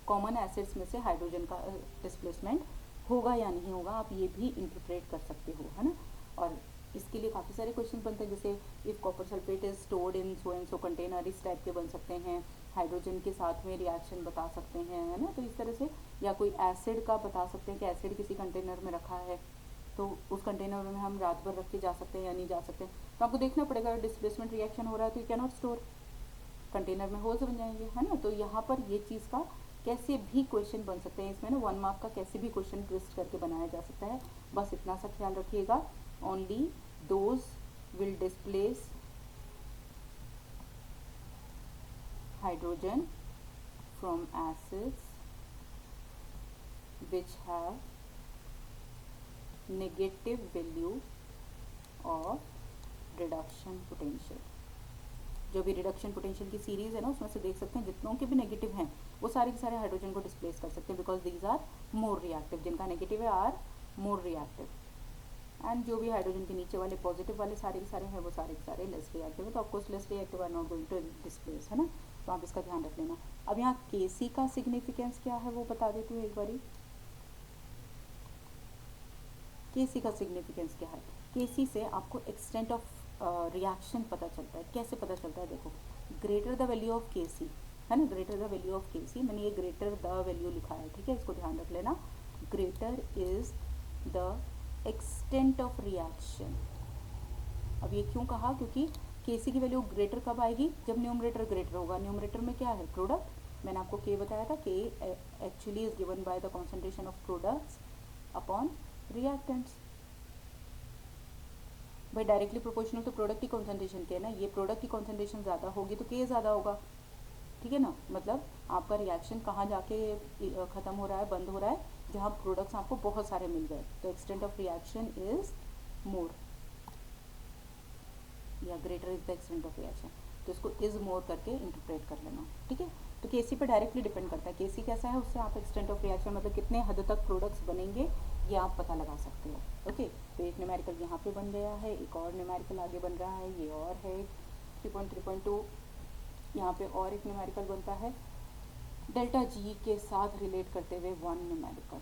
common acids में से हाइड्रोजन का डिस्प्लेसमेंट होगा या नहीं होगा, आप ये भी इंटरप्रेट कर सकते हो, है ना। और इसके लिए काफ़ी सारे क्वेश्चन बनते हैं, जैसे if copper sulphate is stored in so and so container, इस टाइप के बन सकते हैं। हाइड्रोजन के साथ में रिएक्शन बता सकते हैं, है ना, तो इस तरह से। या कोई एसिड का बता सकते हैं कि एसिड किसी कंटेनर में रखा है तो उस कंटेनर में हम रात भर रख के जा सकते हैं या नहीं जा सकते, तो आपको देखना पड़ेगा। डिस्प्लेसमेंट रिएक्शन हो रहा है तो you can not store, container में होल्स बन जाएंगे, है ना। तो यहाँ पर ये चीज़ का कैसे भी क्वेश्चन बन सकते हैं, इसमें ना 1 मार्क का कैसे भी क्वेश्चन ट्विस्ट करके बनाया जा सकता है। बस इतना सा ख्याल रखिएगा, only those will displace hydrogen from acids which have negative value of reduction potential। जो भी रिडक्शन पोटेंशियल की सीरीज है ना उसमें से देख सकते हैं जितनों के भी नेगेटिव हैं वो सारे के सारे हाइड्रोजन को डिस्प्लेस कर सकते हैं, because these are more reactive, जिनका नेगेटिव है आर मोर रिएक्टिव, एंड जो भी हाइड्रोजन के नीचे वाले पॉजिटिव वाले सारे के सारे हैं वो सारे के सारे लेस रिएक्टिव है, तो of course less reactive are not going to displace, है ना। तो आप इसका ध्यान रख लेना। अब यहाँ केसी का सिग्निफिकेंस क्या है वो बता देती हूँ एक बारी। केसी का सिग्निफिकेंस क्या है, केसी से आपको एक्सटेंट ऑफ रिएक्शन पता चलता है। कैसे पता चलता है, देखो, greater the value of KC, है ना, greater the value of KC, मैंने ये ग्रेटर द वैल्यू लिखा है, ठीक है, इसको ध्यान रख लेना। Greater is the extent of reaction. अब ये क्यों कहा, क्योंकि केसी की वैल्यू ग्रेटर कब आएगी, जब न्यूमरेटर ग्रेटर होगा। न्यूमरेटर में क्या है, प्रोडक्ट, मैंने आपको के बताया था, के actually is given by the concentration of products upon reactants. भाई डायरेक्टली प्रोपोर्शनल तो प्रोडक्ट की कॉन्सेंट्रेशन के है ना, ये प्रोडक्ट की कॉन्सेंट्रेशन ज़्यादा होगी तो के ज़्यादा होगा, ठीक है ना। मतलब आपका रिएक्शन कहाँ जाके ख़त्म हो रहा है, बंद हो रहा है, जहाँ प्रोडक्ट्स आपको बहुत सारे मिल गए, तो extent of reaction is more, या greater is the extent of reaction, तो इसको इज मोर करके इंटरप्रेट कर लेना, ठीक है। तो केसी पे डायरेक्टली डिपेंड करता है, केसी कैसा है उससे आप एक्सटेंट ऑफ रिएक्शन मतलब कितने हद तक प्रोडक्ट्स बनेंगे ये आप पता लगा सकते हो, ओके। तो एक न्यूमेरिकल यहाँ पे बन गया है, एक और न्यूमेरिकल आगे बन रहा है, ये और है 3.3.2, यहाँ पे और एक न्यूमेरिकल बनता है डेल्टा जी के साथ रिलेट करते हुए 1 न्यूमेरिकल।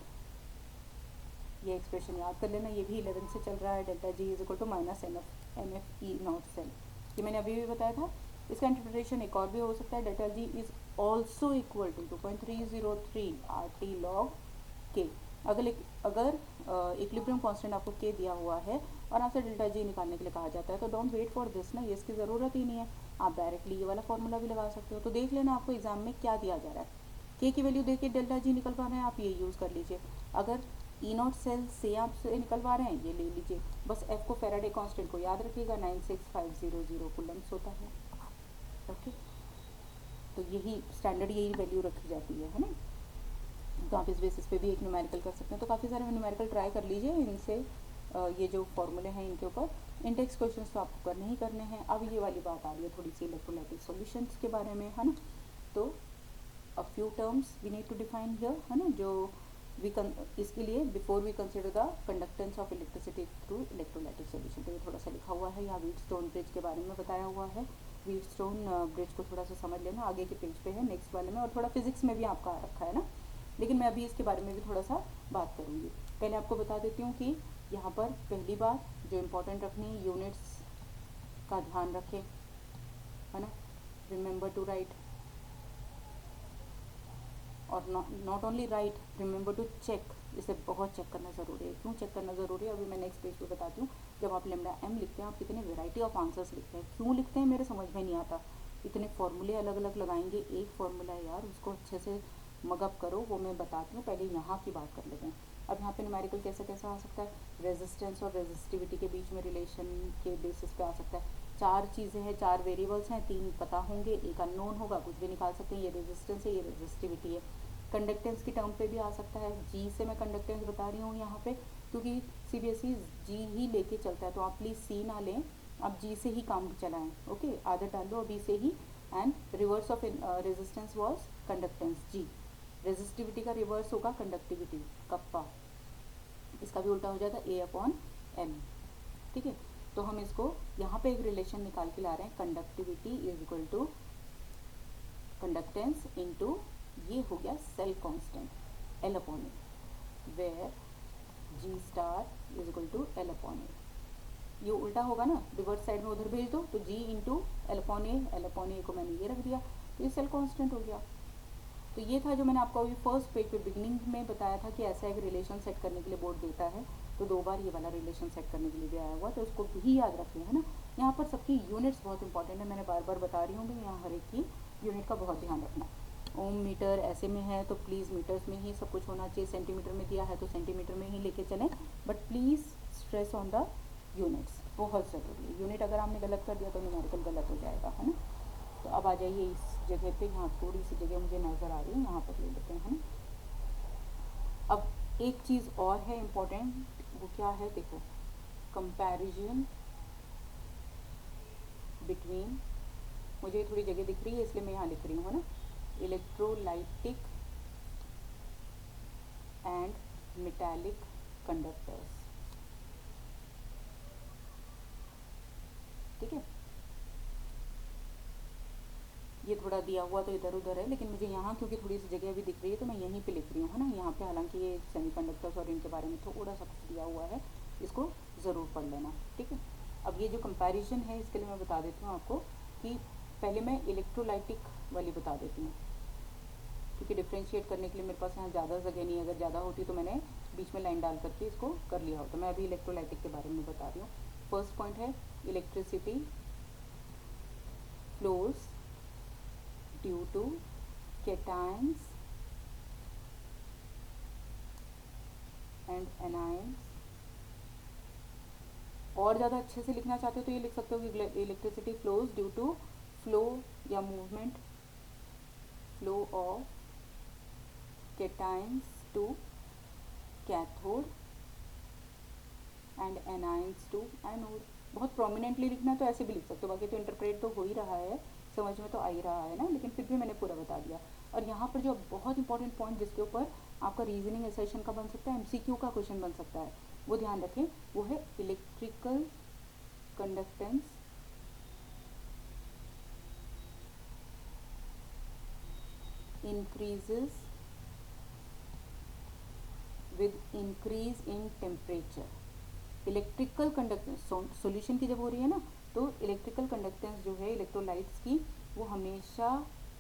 ये एक्सप्रेशन याद कर लेना, ये भी 11 से चल रहा है, delta G is equal to minus n F E naught cell, ये मैंने अभी भी बताया था। इसका इंटरप्रिटेशन एक और भी हो सकता है, delta G is also equal to 2.303 R T log K. अगर इक्विलिब्रियम कांस्टेंट आपको के दिया हुआ है और आपसे डेल्टा जी निकालने के लिए कहा जाता है तो डोंट वेट फॉर दिस ना, ये इसकी ज़रूरत ही नहीं है, आप डायरेक्टली ये वाला फॉर्मूला भी लगा सकते हो। तो देख लेना आपको एग्जाम में क्या दिया जा रहा है, के की वैल्यू देख के डेल्टा जी निकल पा रहे हैं आप ये यूज़ कर लीजिए, अगर ई नॉट सेल से आप से निकलवा रहे हैं ये ले लीजिए। बस एफ को फैराडे कांस्टेंट को याद रखिएगा, 96500 कूलम्स होता है, ओके। तो यही स्टैंडर्ड यही वैल्यू रखी जाती है ना। तो आप इस बेसिस पे भी एक न्यूमेरिकल कर सकते हैं, तो काफ़ी सारे न्यूमेरिकल ट्राई कर लीजिए इनसे, ये जो फॉर्मूले हैं इनके ऊपर इंडेक्स क्वेश्चंस तो आपको करने ही करने हैं। अब ये वाली बात आ रही है थोड़ी सी इलेक्ट्रोलाइटिक सॉल्यूशंस के बारे में, है ना। तो a few terms we need to define here, है ना, जो इसके लिए before we consider the conductance of electricity through electrolytic solution, तो ये थोड़ा सा लिखा हुआ है, यहाँ व्हीटस्टोन ब्रिज के बारे में बताया हुआ है। व्हीटस्टोन ब्रिज को थोड़ा सा समझ लेना, आगे के पेज पे है नेक्स्ट वाले में, और थोड़ा फिजिक्स में भी आपका आ रखा है ना, लेकिन मैं अभी इसके बारे में भी थोड़ा सा बात करूँगी। पहले आपको बता देती हूँ कि यहाँ पर पहली बात जो इम्पोर्टेंट रखनी है, यूनिट्स का ध्यान रखें, है ना, रिमेंबर टू राइट, और not only write, remember to check, इसे बहुत चेक करना ज़रूरी है। क्यों चेक करना ज़रूरी है अभी मैं नेक्स्ट पेज पे बताती हूँ। जब आप लेमडा एम लिखते हैं आप कितने वेराइटी ऑफ आंसर्स लिखते हैं, क्यों लिखते हैं मेरे समझ में नहीं आता, इतने फॉर्मूले अलग अलग लगाएंगे, एक फॉर्मूला है यार, उसको अच्छे से मगअप करो, वो मैं बताती हूँ। पहले यहाँ की बात कर लेते हैं। अब यहाँ पे न्यूमेरिकल कैसे कैसा आ सकता है, रेजिस्टेंस और रेजिस्टिविटी के बीच में रिलेशन के बेसिस पे आ सकता है। चार चीज़ें हैं, चार वेरिएबल्स हैं, तीन पता होंगे, एक अननोन होगा, कुछ भी निकाल सकते हैं, ये रेजिस्टेंस है, ये रेजिस्टिविटी है। कंडक्टेंस की टर्म पे भी आ सकता है, जी से मैं कंडक्टेंस बता रही हूँ यहाँ पे, क्योंकि सीबीएसई जी ही लेके चलता है, तो आप प्लीज़ सी ना लें, आप जी से ही काम चलाएं, ओके, आदत डाल लो अभी से ही। And reverse of resistance was conductance, जी। रेजिस्टिविटी का रिवर्स होगा कंडक्टिविटी, कप्पा, इसका भी उल्टा हो जाता है A/M, ठीक है। तो हम इसको यहाँ पे एक रिलेशन निकाल के ला रहे हैं, conductivity is equal to conductance into, ये हो गया cell constant L/A, where G star is equal to L/A। ये उल्टा होगा ना, रिवर्स साइड में उधर भेज दो, तो G इंटू L/A को मैंने ये रख दिया, तो ये सेल कांस्टेंट हो गया। तो ये था जो मैंने आपको अभी फर्स्ट पेज पे बिगनिंग में बताया था कि ऐसा एक रिलेशन सेट करने के लिए बोर्ड देता है, तो 2 बार ये वाला रिलेशन सेट करने के लिए भी आया हुआ, तो उसको भी याद रखिए, है ना। यहाँ पर सबकी यूनिट्स बहुत इंपॉर्टेंट है, मैंने बार बार बता रही हूँ, यहाँ हर एक की यूनिट का बहुत ध्यान रखना। ओम मीटर ऐसे में है तो प्लीज़ मीटर्स में ही सब कुछ होना चाहिए, सेंटीमीटर में दिया है तो सेंटीमीटर में ही लेके चलें, but please stress on the units, बहुत ज़रूरी है। यूनिट अगर आपने गलत कर दिया तो न्यूमेरिकल गलत हो जाएगा, है ना। तो अब आ जाइए इस जगह पे, यहाँ थोड़ी सी जगह मुझे नज़र आ रही है, यहाँ पर ले लेते हैं, है ना। अब एक चीज़ और है इम्पोर्टेंट, वो क्या है, देखो, कंपैरिजन बिटवीन, मुझे थोड़ी जगह दिख रही है इसलिए मैं यहाँ लिख रही हूँ, है ना, इलेक्ट्रोलाइटिक एंड मेटालिक कंडक्टर्स, ठीक है। ये थोड़ा दिया हुआ तो इधर उधर है, लेकिन मुझे यहाँ क्योंकि थोड़ी सी जगह भी दिख रही है तो मैं यहीं पे लिख रही हूँ, है ना। यहाँ पे हालांकि ये सेमीकंडक्टर्स और इनके बारे में थोड़ा सा कुछ दिया हुआ है, इसको ज़रूर पढ़ लेना, ठीक है। अब ये जो कंपैरिजन है इसके लिए मैं बता देती हूँ आपको कि पहले मैं इलेक्ट्रोलाइटिक वाली बता देती हूँ, क्योंकि डिफ्रेंशिएट करने के लिए मेरे पास यहाँ ज़्यादा जगह नहीं है, अगर ज़्यादा होती तो मैंने बीच में लाइन डाल करके इसको कर लिया होता। मैं अभी इलेक्ट्रोलाइटिक के बारे में बता रही हूँ। फर्स्ट पॉइंट है electricity flows due to cations and anions. और ज़्यादा अच्छे से लिखना चाहते हो तो ये लिख सकते हो कि electricity flows due to flow या movement, flow of cations to cathode and anions to anode. बहुत प्रोमिनेंटली लिखना तो ऐसे भी लिख सकते हो, बाकी तो इंटरप्रेट तो हो ही रहा है, समझ में तो आ ही रहा है ना, लेकिन फिर भी मैंने पूरा बता दिया। और यहाँ पर जो बहुत इंपॉर्टेंट पॉइंट जिसके ऊपर आपका रीजनिंग एसेशन का बन सकता है, MCQ का क्वेश्चन बन सकता है, वो ध्यान रखें, वो है electrical conductance increases with increase in temperature. Electrical conductance solution की जब हो रही है ना, तो इलेक्ट्रिकल कंडक्टेंस जो है इलेक्ट्रोलाइट्स की, वो हमेशा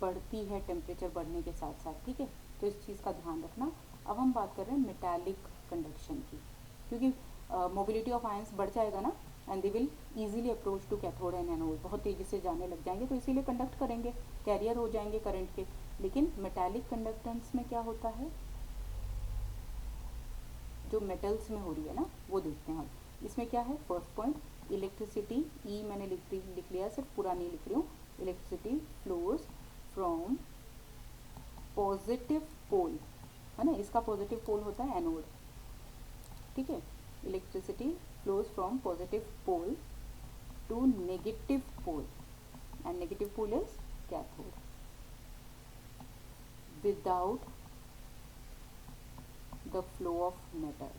बढ़ती है टेम्परेचर बढ़ने के साथ साथ, ठीक है। तो इस चीज़ का ध्यान रखना। अब हम बात कर रहे हैं मेटालिक कंडक्शन की, क्योंकि मोबिलिटी ऑफ आयंस बढ़ जाएगा ना, and they will easily approach to cathode and anode, बहुत तेज़ी से जाने लग जाएंगे, तो इसीलिए कंडक्ट करेंगे, कैरियर हो जाएंगे करंट के। लेकिन मेटालिक कंडक्टेंस में क्या होता है, जो मेटल्स में हो रही है ना, वो देखते हैं हम। इसमें क्या है, फर्स्ट पॉइंट इलेक्ट्रिसिटी, ई मैंने लिख लिया, सिर्फ पूरा नहीं लिख रही हूँ, electricity flows from positive pole, है ना, इसका पॉजिटिव पोल होता है एनोड, ठीक है। Electricity flows from positive pole to negative pole, and negative pole is cathode, without the flow of metal.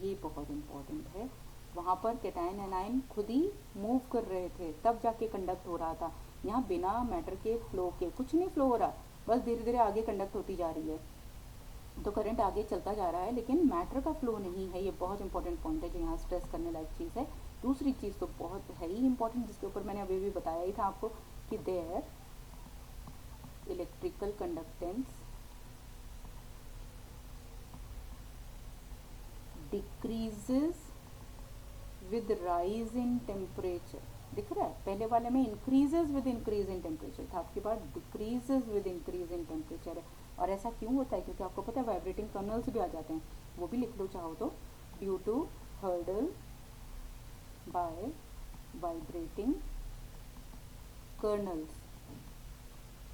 ये बहुत इंपॉर्टेंट है, वहाँ पर कैटायन एनायन खुद ही मूव कर रहे थे, तब जाके कंडक्ट हो रहा था। यहाँ बिना मैटर के फ्लो के कुछ नहीं फ्लो हो रहा, बस धीरे धीरे आगे कंडक्ट होती जा रही है, तो करंट आगे चलता जा रहा है, लेकिन मैटर का फ्लो नहीं है। ये बहुत इंपॉर्टेंट पॉइंट है जो यहाँ स्ट्रेस करने लायक चीज़ है। दूसरी चीज़ तो बहुत है ही इंपॉर्टेंट, जिसके ऊपर मैंने अभी भी बताया ही था आपको कि there electrical conductance decreases with rise in temperature. दिख रहा है, पहले वाले में increases with increase in temperature था, आपके पास decreases with increase in temperature है। और ऐसा क्यों होता है? क्योंकि आपको पता है वाइब्रेटिंग कर्नल्स भी आ जाते हैं, वो भी लिख लो चाहो तो। Due to hurdle by vibrating kernels.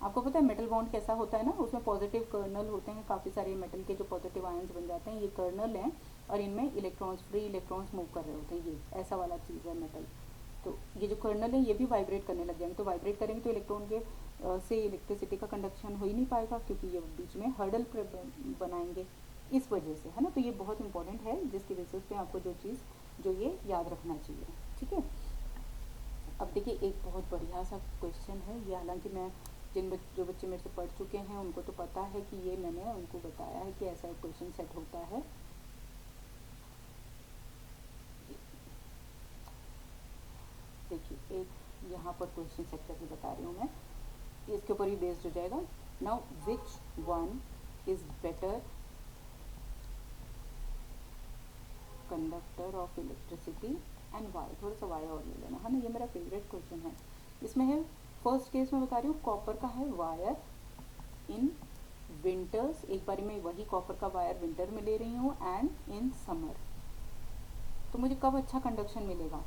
आपको पता है मेटल बॉन्ड कैसा होता है ना, उसमें पॉजिटिव कर्नल होते हैं, काफ़ी सारे मेटल के जो पॉजिटिव आयंस बन जाते हैं, ये कर्नल हैं, और इनमें इलेक्ट्रॉन्स, फ्री इलेक्ट्रॉन्स मूव कर रहे होते हैं। ये ऐसा वाला चीज़ है मेटल। तो ये जो कर्नल है ये भी वाइब्रेट करने लग जाएंगे, तो वाइब्रेट करेंगे तो इलेक्ट्रॉन के से इलेक्ट्रिसिटी का कंडक्शन हो ही नहीं पाएगा, क्योंकि ये बीच में हर्डल बनाएंगे इस वजह से, है ना। तो ये बहुत इंपॉर्टेंट है, जिसकी बेसिस पे आपको जो चीज़ जो ये याद रखना चाहिए, ठीक है। अब देखिए एक बहुत बढ़िया सा क्वेश्चन है ये, हालांकि मैं जो बच्चे मेरे से पढ़ चुके हैं उनको तो पता है कि ये मैंने उनको बताया है कि ऐसा एक क्वेश्चन सेट होता है। देखिए एक यहाँ पर क्वेश्चन सेट करके बता रही हूँ मैं, इसके ऊपर ही बेस्ड हो जाएगा। Now which one is better conductor of electricity and why. थोड़ा सा वाई और ले लेना, है ना, ये मेरा फेवरेट क्वेश्चन है। इसमें है फर्स्ट केस में बता रही हूँ, कॉपर का है वायर इन विंटर्स, एक बारी में वही कॉपर का वायर विंटर में ले रही हूँ, एंड इन समर। तो मुझे कब अच्छा कंडक्शन मिलेगा?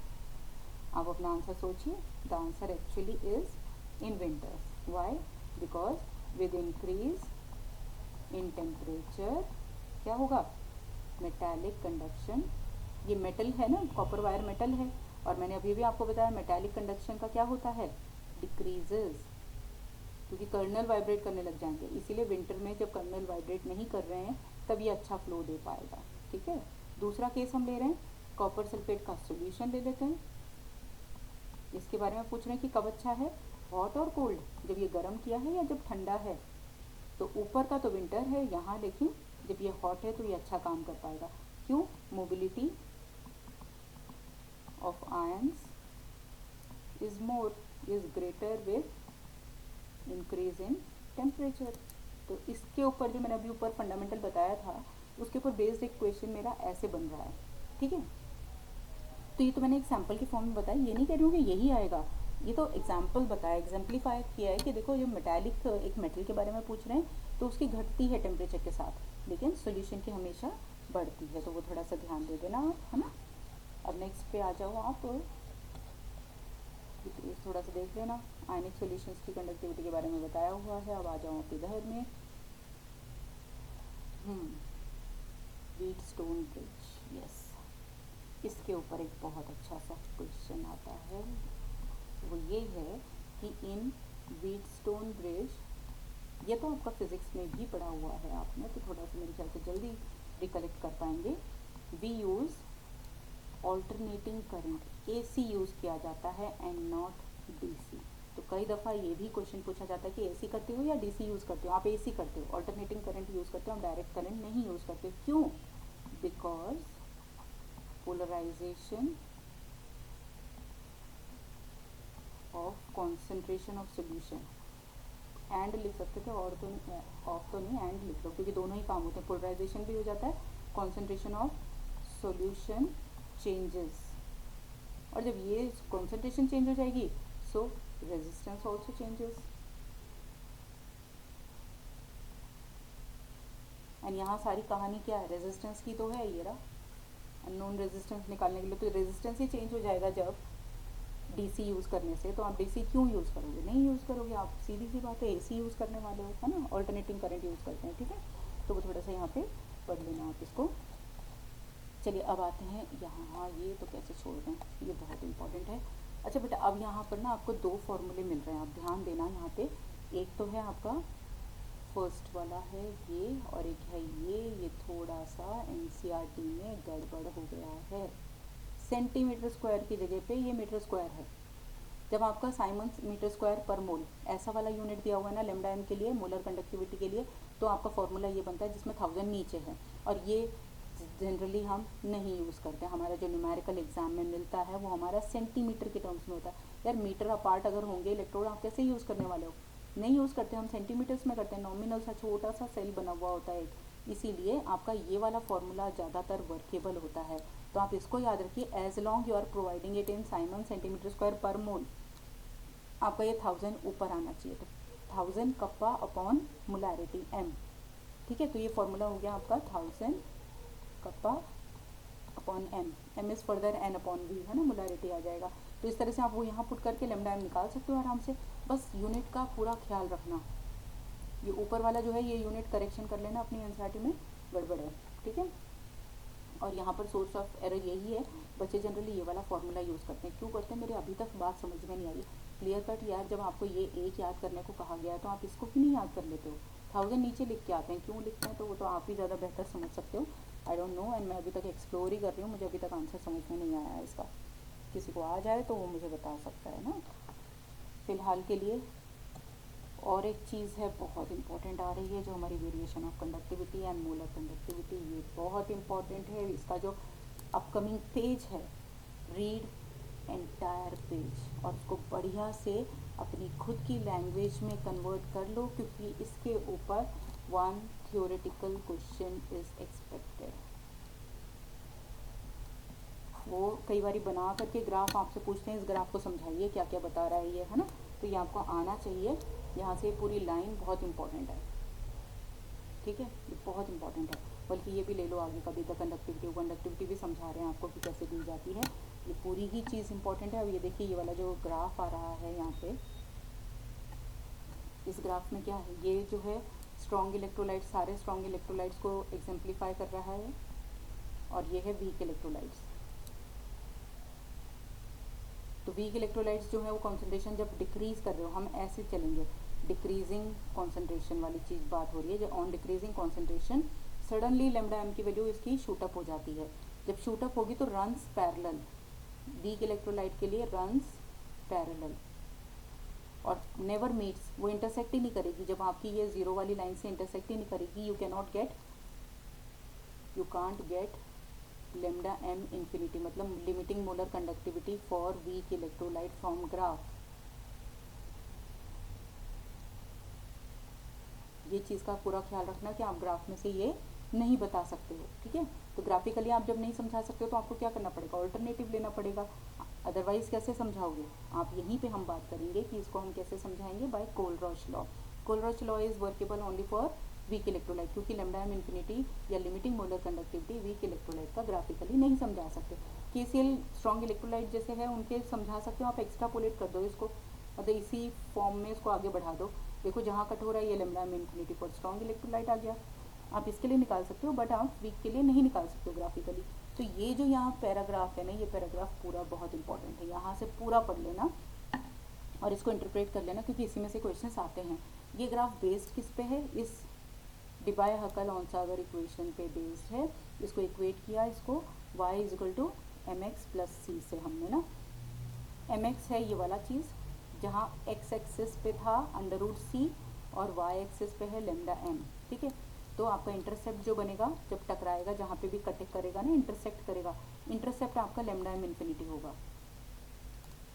आप अपना आंसर सोचिए। The answer actually is in winters. Why? Because with increase in temperature क्या होगा? Metallic conduction. ये मेटल है ना, कॉपर वायर मेटल है, और मैंने अभी भी आपको बताया मेटालिक कंडक्शन का क्या होता है? डिक्रीजेस, क्योंकि कर्नल वाइब्रेट करने लग जाएंगे। इसीलिए विंटर में जब कर्नल वाइब्रेट नहीं कर रहे हैं तब ये अच्छा फ्लो दे पाएगा, ठीक है। दूसरा केस हम ले रहे हैं, कॉपर सल्फेट का सोल्यूशन ले लेते हैं। इसके बारे में पूछ रहे हैं कि कब अच्छा है, हॉट और कोल्ड, जब ये गर्म किया है या जब ठंडा है। तो ऊपर का तो विंटर है यहाँ, लेकिन जब ये हॉट है तो ये अच्छा काम कर पाएगा। क्यों? Mobility of ions is more, is greater with increase in temperature. तो इसके ऊपर जो मैंने अभी ऊपर फंडामेंटल बताया था उसके ऊपर बेस्ड एक क्वेश्चन मेरा ऐसे बन रहा है, ठीक है। तो ये तो मैंने एग्जाम्पल के फॉर्म में बताया, ये नहीं कह रही हूँ कि यही आएगा, ये तो एग्जाम्पल बताया, एग्जाम्पलीफाई किया है कि देखो जो मेटालिक एक मेटल के बारे में पूछ रहे हैं तो उसकी घटती है टेम्परेचर के साथ, लेकिन सोल्यूशन की हमेशा बढ़ती है, तो वो थोड़ा सा ध्यान दे देना आप, है ना। अब नेक्स्ट पे आ जाओ आप, थोड़ा सा देख लेना, आयनिक सॉल्यूशंस की कंडक्टिविटी के बारे में बताया हुआ है। अब आ जाओ आप इधर में, व्हीटस्टोन ब्रिज, यस, इसके ऊपर एक बहुत अच्छा सा क्वेश्चन आता है, वो ये है कि इन व्हीटस्टोन ब्रिज, ये तो आपका फिजिक्स में भी पढ़ा हुआ है आपने, तो थोड़ा सा मेरे ख्याल से जल्दी रिकलेक्ट कर पाएंगे। We use alternating current, AC use किया जाता है एंड नॉट DC। तो कई दफ़ा ये भी क्वेश्चन पूछा जाता है कि AC करते हो या DC यूज़ करते हो। आप AC करते हो, ऑल्टरनेटिंग करंट यूज़ करते हो, आप डायरेक्ट करंट नहीं यूज़ करते हो। क्यों? Because polarisation of concentration of solution, and लिख सकते थे, और तो ऑफ तो नहीं, एंड लिख लो, क्योंकि दोनों ही काम होते हैं, पोलराइजेशन भी हो जाता है, कॉन्सेंट्रेशन ऑफ सोल्यूशन चेंजेस, और जब ये कॉन्सेंट्रेशन चेंज हो जाएगी सो रेजिस्टेंस ऑल्सो चेंजेस। एंड यहाँ सारी कहानी क्या है? रेजिस्टेंस की तो है, ये रहा अननोन रेजिस्टेंस निकालने के लिए, तो रेजिस्टेंस ही चेंज हो जाएगा जब DC यूज़ करने से। तो आप DC क्यों यूज़ करोगे? नहीं यूज़ करोगे आप, सीधी सी बात है, AC यूज़ करने वाले हो, है ना, ऑल्टरनेटिंग करंट यूज़ करते हैं, ठीक है। तो वो थोड़ा सा यहाँ पे पढ़ लेना आप इसको। चलिए अब आते हैं यहाँ, ये तो कैसे छोड़ दें, ये बहुत इंपॉर्टेंट है। अच्छा बेटा, अब यहाँ पर ना आपको दो फॉर्मूले मिल रहे हैं, आप ध्यान देना यहाँ पे। एक तो है आपका फर्स्ट वाला है ये, और एक है ये थोड़ा सा NCERT में गड़बड़ हो गया है, सेंटीमीटर स्क्वायर की जगह पे ये मीटर स्क्वायर है। जब आपका साइमन्स मीटर स्क्वायर पर मोल ऐसा वाला यूनिट दिया हुआ है ना लेमडा एम के लिए, मोलर कंडक्टिविटी के लिए, तो आपका फॉर्मूला ये बनता है जिसमें 1000 नीचे है। और ये जनरली हम नहीं यूज़ करते, हमारा जो न्यूमेरिकल एग्जाम में मिलता है वो हमारा सेंटीमीटर के टर्म्स में होता है। यार मीटर अपार्ट अगर होंगे इलेक्ट्रोड, आप कैसे यूज़ करने वाले हो? नहीं यूज़ करते, हम सेंटीमीटर्स में करते हैं। नॉमिनल सा छोटा सा सेल बना हुआ होता है, इसीलिए आपका ये वाला फॉर्मूला ज़्यादातर वर्केबल होता है। तो आप इसको याद रखिए, as long you are providing it in Siemens centimetre square per mole, आपका ये 1000 ऊपर आना चाहिए। तो 1000 कप्पा अपॉन मोलैरिटी m, ठीक है। तो ये फॉर्मूला हो गया आपका 1000 kappa upon m is further n upon v, है ना, मोलैरिटी आ जाएगा। तो इस तरह से आप वो यहाँ पुट करके लेमडा m निकाल सकते हो आराम से। बस यूनिट का पूरा ख्याल रखना, ये ऊपर वाला जो है ये यूनिट करेक्शन कर लेना अपनी एनसीईआरटी में, गड़बड़ है, ठीक है। और यहाँ पर सोर्स ऑफ एरर यही है, बच्चे जनरली ये वाला फॉर्मूला यूज़ करते हैं। क्यों करते हैं मेरी अभी तक बात समझ में नहीं आई। क्लियर कट यार, जब आपको ये एक याद करने को कहा गया है तो आप इसको क्यों नहीं याद कर लेते हो? 1000 नीचे लिख के आते हैं, क्यों लिखते हैं तो वो तो आप ही ज़्यादा बेहतर समझ सकते हो। आई डोंट नो, एंड मैं अभी तक एक्सप्लोर ही कर रही हूँ, मुझे अभी तक आंसर समझ में नहीं आया है इसका। किसी को आ जाए तो वो मुझे बता सकता है ना। फ़िलहाल के लिए और एक चीज़ है बहुत इंपॉर्टेंट आ रही है, जो हमारी variation of conductivity and molar conductivity, ये बहुत इंपॉर्टेंट है। इसका जो अपकमिंग पेज है, रीड एंटायर पेज और उसको बढ़िया से अपनी खुद की लैंग्वेज में कन्वर्ट कर लो, क्योंकि इसके ऊपर 1 थ्योरेटिकल क्वेश्चन इज एक्सपेक्टेड। वो कई बार बना करके ग्राफ आपसे पूछते हैं, इस ग्राफ को समझाइए क्या क्या बता रहा है ये, है ना। तो ये आपको आना चाहिए, यहाँ से पूरी लाइन बहुत इंपॉर्टेंट है, ठीक है, ये बहुत इंपॉर्टेंट है। बल्कि ये भी ले लो आगे कभी, द कंडक्टिविटी भी समझा रहे हैं आपको कि कैसे दी जाती है, ये पूरी ही चीज़ इंपॉर्टेंट है। अब ये देखिए, ये वाला जो ग्राफ आ रहा है यहाँ पे, इस ग्राफ में क्या है, ये जो है स्ट्रॉन्ग इलेक्ट्रोलाइट्स, सारे स्ट्रॉन्ग इलेक्ट्रोलाइट्स को एग्जाम्प्लीफाई कर रहा है, और ये है वीक इलेक्ट्रोलाइट्स। तो वीक इलेक्ट्रोलाइट्स जो है वो कॉन्सेंट्रेशन जब डिक्रीज कर रहे हो, हम ऐसे चलेंगे, डिक्रीजिंग कॉन्सेंट्रेशन वाली चीज़ बात हो रही है। जब on decreasing concentration suddenly lambda M की वैल्यू इसकी शूटअप हो जाती है। जब शूटअप होगी तो रन्स पैरेलल, वीक इलेक्ट्रोलाइट के लिए रन्स पैरेलल, और नेवर मीट्स, वो इंटरसेक्ट ही नहीं करेगी। जब आपकी ये जीरो वाली लाइन से इंटरसेक्ट ही नहीं करेगी, you can't get lambda M infinity, मतलब limiting molar conductivity for weak electrolyte from graph. ये चीज़ का पूरा ख्याल रखना कि आप ग्राफ में से ये नहीं बता सकते हो, ठीक है। तो ग्राफिकली आप जब नहीं समझा सकते हो तो आपको क्या करना पड़ेगा, ऑल्टरनेटिव लेना पड़ेगा। अदरवाइज कैसे समझाओगे आप? यहीं पे हम बात करेंगे कि इसको हम कैसे समझाएंगे, by Kohlrausch law. Kohlrausch law is workable only for weak electrolyte, क्योंकि लेमडा एम इन्फिनिटी या limiting molar conductivity weak electrolyte का ग्राफिकली नहीं समझा सकते। केसीएल स्ट्रॉन्ग इलेक्ट्रोलाइट जैसे है उनके समझा सकते हो आप, एक्स्ट्रापोलेट कर दो इसको, मतलब इसी फॉर्म में इसको आगे बढ़ा दो। देखो जहाँ कट हो रहा है ये लेमडा एम इन्फिनिटी पर स्ट्रॉन्ग इलेक्ट्रोलाइट आ गया, आप इसके लिए निकाल सकते हो, बट आप वीक के लिए नहीं निकाल सकते हो ग्राफिकली। तो ये जो यहाँ पैराग्राफ है ना, ये पैराग्राफ पूरा बहुत इंपॉर्टेंट है, यहाँ से पूरा पढ़ लेना और इसको इंटरप्रेट कर लेना, क्योंकि इसी में से क्वेश्चंस आते हैं। ये ग्राफ बेस्ड किस पे है, इस डिबाय-हकल-ऑनसागर इक्वेशन पे बेस्ड है। इसको इक्वेट किया, इसको y equal to mx plus C से हमने ना, mx है ये वाला चीज़, जहाँ x एक्सिस पे था √c और y एक्सिस पे है लेमडा m, ठीक है। तो आपका इंटरसेप्ट जो बनेगा जब टकराएगा, जहाँ पे भी कट करेगा ना, इंटरसेक्ट करेगा, इंटरसेप्ट आपका लेमडा m इन्फिनिटी होगा।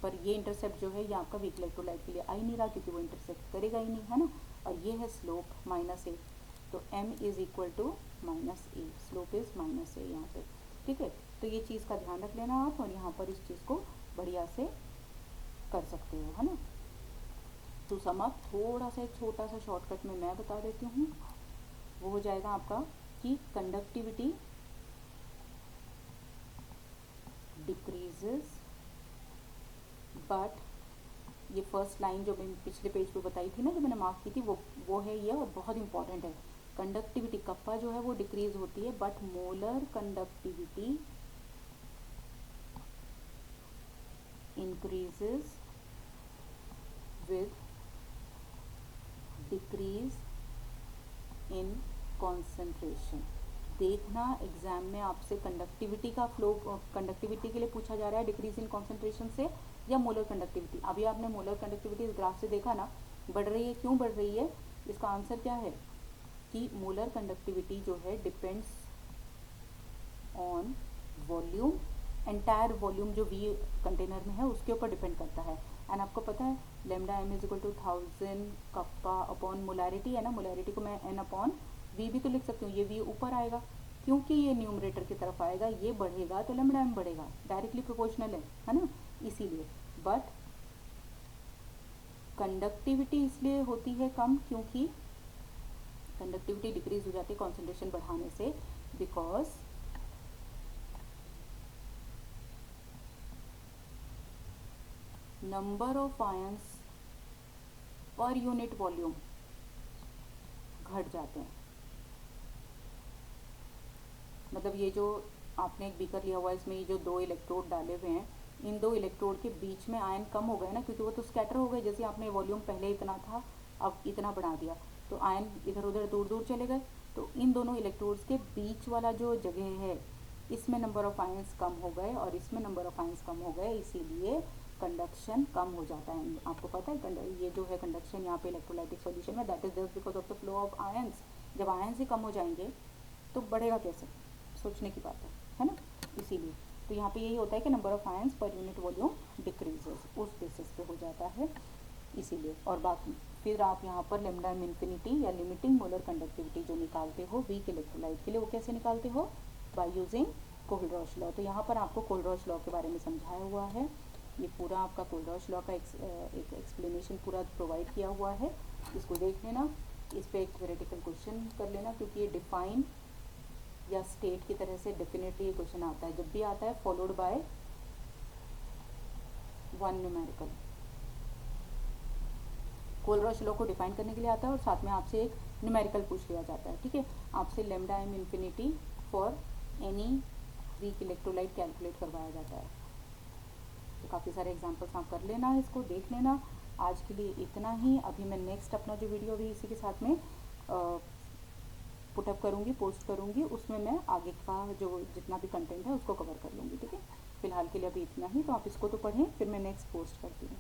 पर ये इंटरसेप्ट जो है ये आपका वीक इलेक्ट्रोलाइट के लिए आ ही नहीं रहा, क्योंकि वो इंटरसेक्ट करेगा ही नहीं, है ना। और ये है स्लोप -a, तो m is equal to -a, slope is -a यहाँ पे, ठीक है। तो ये चीज़ का ध्यान रख लेना आप, और यहाँ पर इस चीज़ को बढ़िया से कर सकते हो, है ना। तो सम अप थोड़ा सा एक छोटा सा शॉर्टकट में मैं बता देती हूँ, वो हो जाएगा आपका कि कंडक्टिविटी डिक्रीजेस बट, ये फर्स्ट लाइन जो मैंने पिछले पेज पे बताई थी ना, जो मैंने मार्क की थी, वो है ये, और बहुत इंपॉर्टेंट है। कंडक्टिविटी कप्पा जो है वो डिक्रीज होती है, but molar conductivity increases with decrease in concentration. देखना एग्जाम में आपसे कंडक्टिविटी का फ्लो, कंडक्टिविटी के लिए पूछा जा रहा है डिक्रीज इन कॉन्सेंट्रेशन से या मोलर कंडक्टिविटी। अभी आपने मोलर कंडक्टिविटी इस ग्राफ से देखा ना, बढ़ रही है, क्यों बढ़ रही है? इसका आंसर क्या है कि मोलर कंडक्टिविटी जो है depends on volume, entire volume जो वी कंटेनर में है उसके ऊपर डिपेंड करता है। एंड आपको पता है lambda M is equal to 1000 kappa upon molarity है ना, मोलैरिटी को मैं एन अपॉन वी भी तो लिख सकती हूँ, ये वी ऊपर आएगा क्योंकि ये न्यूमरेटर की तरफ आएगा, ये बढ़ेगा तो लेमडा एम बढ़ेगा, डायरेक्टली प्रोपोर्शनल है ना, इसीलिए। बट कंडक्टिविटी इसलिए होती है कम क्योंकि कंडक्टिविटी डिक्रीज हो जाती है कॉन्सेंट्रेशन बढ़ाने से, because number of ions per unit volume घट जाते हैं। मतलब ये जो आपने एक बीकर लिया हुआ है, इसमें ये जो 2 इलेक्ट्रोड डाले हुए हैं, इन 2 इलेक्ट्रोड के बीच में आयन कम हो गए ना, क्योंकि वो तो स्कैटर हो गए। जैसे आपने वॉल्यूम पहले इतना था अब इतना बढ़ा दिया तो आयन इधर उधर दूर दूर चले गए, तो इन दोनों इलेक्ट्रोड्स के बीच वाला जो जगह है इसमें नंबर ऑफ आयंस कम हो गए और इसमें नंबर ऑफ आयंस कम हो गए, इसीलिए कंडक्शन कम हो जाता है। आपको पता है ये जो है कंडक्शन यहाँ पे इलेक्ट्रोलाइटिक सॉल्यूशन में, that is just because of the flow of ions. जब आयंस ही कम हो जाएंगे तो बढ़ेगा कैसे, सोचने की बात है ना, इसीलिए। तो यहाँ पे यही होता है कि number of ions per unit volume decreases, उस बेसिस पे हो जाता है, इसीलिए। और बाकी फिर आप यहाँ पर लेमडा एम इन्फिनिटी या लिमिटिंग मोलर कंडक्टिविटी जो निकालते हो वीक इलेक्ट्रोलाइट के लिए, वो कैसे निकालते हो? By using Kohlrausch law. तो यहाँ पर आपको कोहलरॉश लॉ के बारे में समझाया हुआ है, ये पूरा आपका कोहलरॉश लॉ का एक एक्सप्लेनेशन पूरा प्रोवाइड किया हुआ है, इसको देख लेना, इस पर एक थ्योरेटिकल क्वेश्चन कर लेना, क्योंकि ये डिफाइन या स्टेट की तरह से डेफिनेटली ये क्वेश्चन आता है, जब भी आता है followed by 1 numerical. Kohlrausch law को डिफाइन करने के लिए आता है और साथ में आपसे एक न्यूमेरिकल पूछ लिया जाता है, ठीक है। आपसे lambda M infinity for any weak electrolyte calculate करवाया जाता है। तो काफ़ी सारे एग्जांपल्स आप कर लेना, इसको देख लेना। आज के लिए इतना ही। अभी मैं नेक्स्ट अपना जो वीडियो भी इसी के साथ में पुटअप करूँगी, पोस्ट करूँगी, उसमें मैं आगे का जो जितना भी कंटेंट है उसको कवर कर लूँगी, ठीक है। फिलहाल के लिए अभी इतना ही, तो आप इसको तो पढ़ें, फिर मैं नेक्स्ट पोस्ट करती हूँ।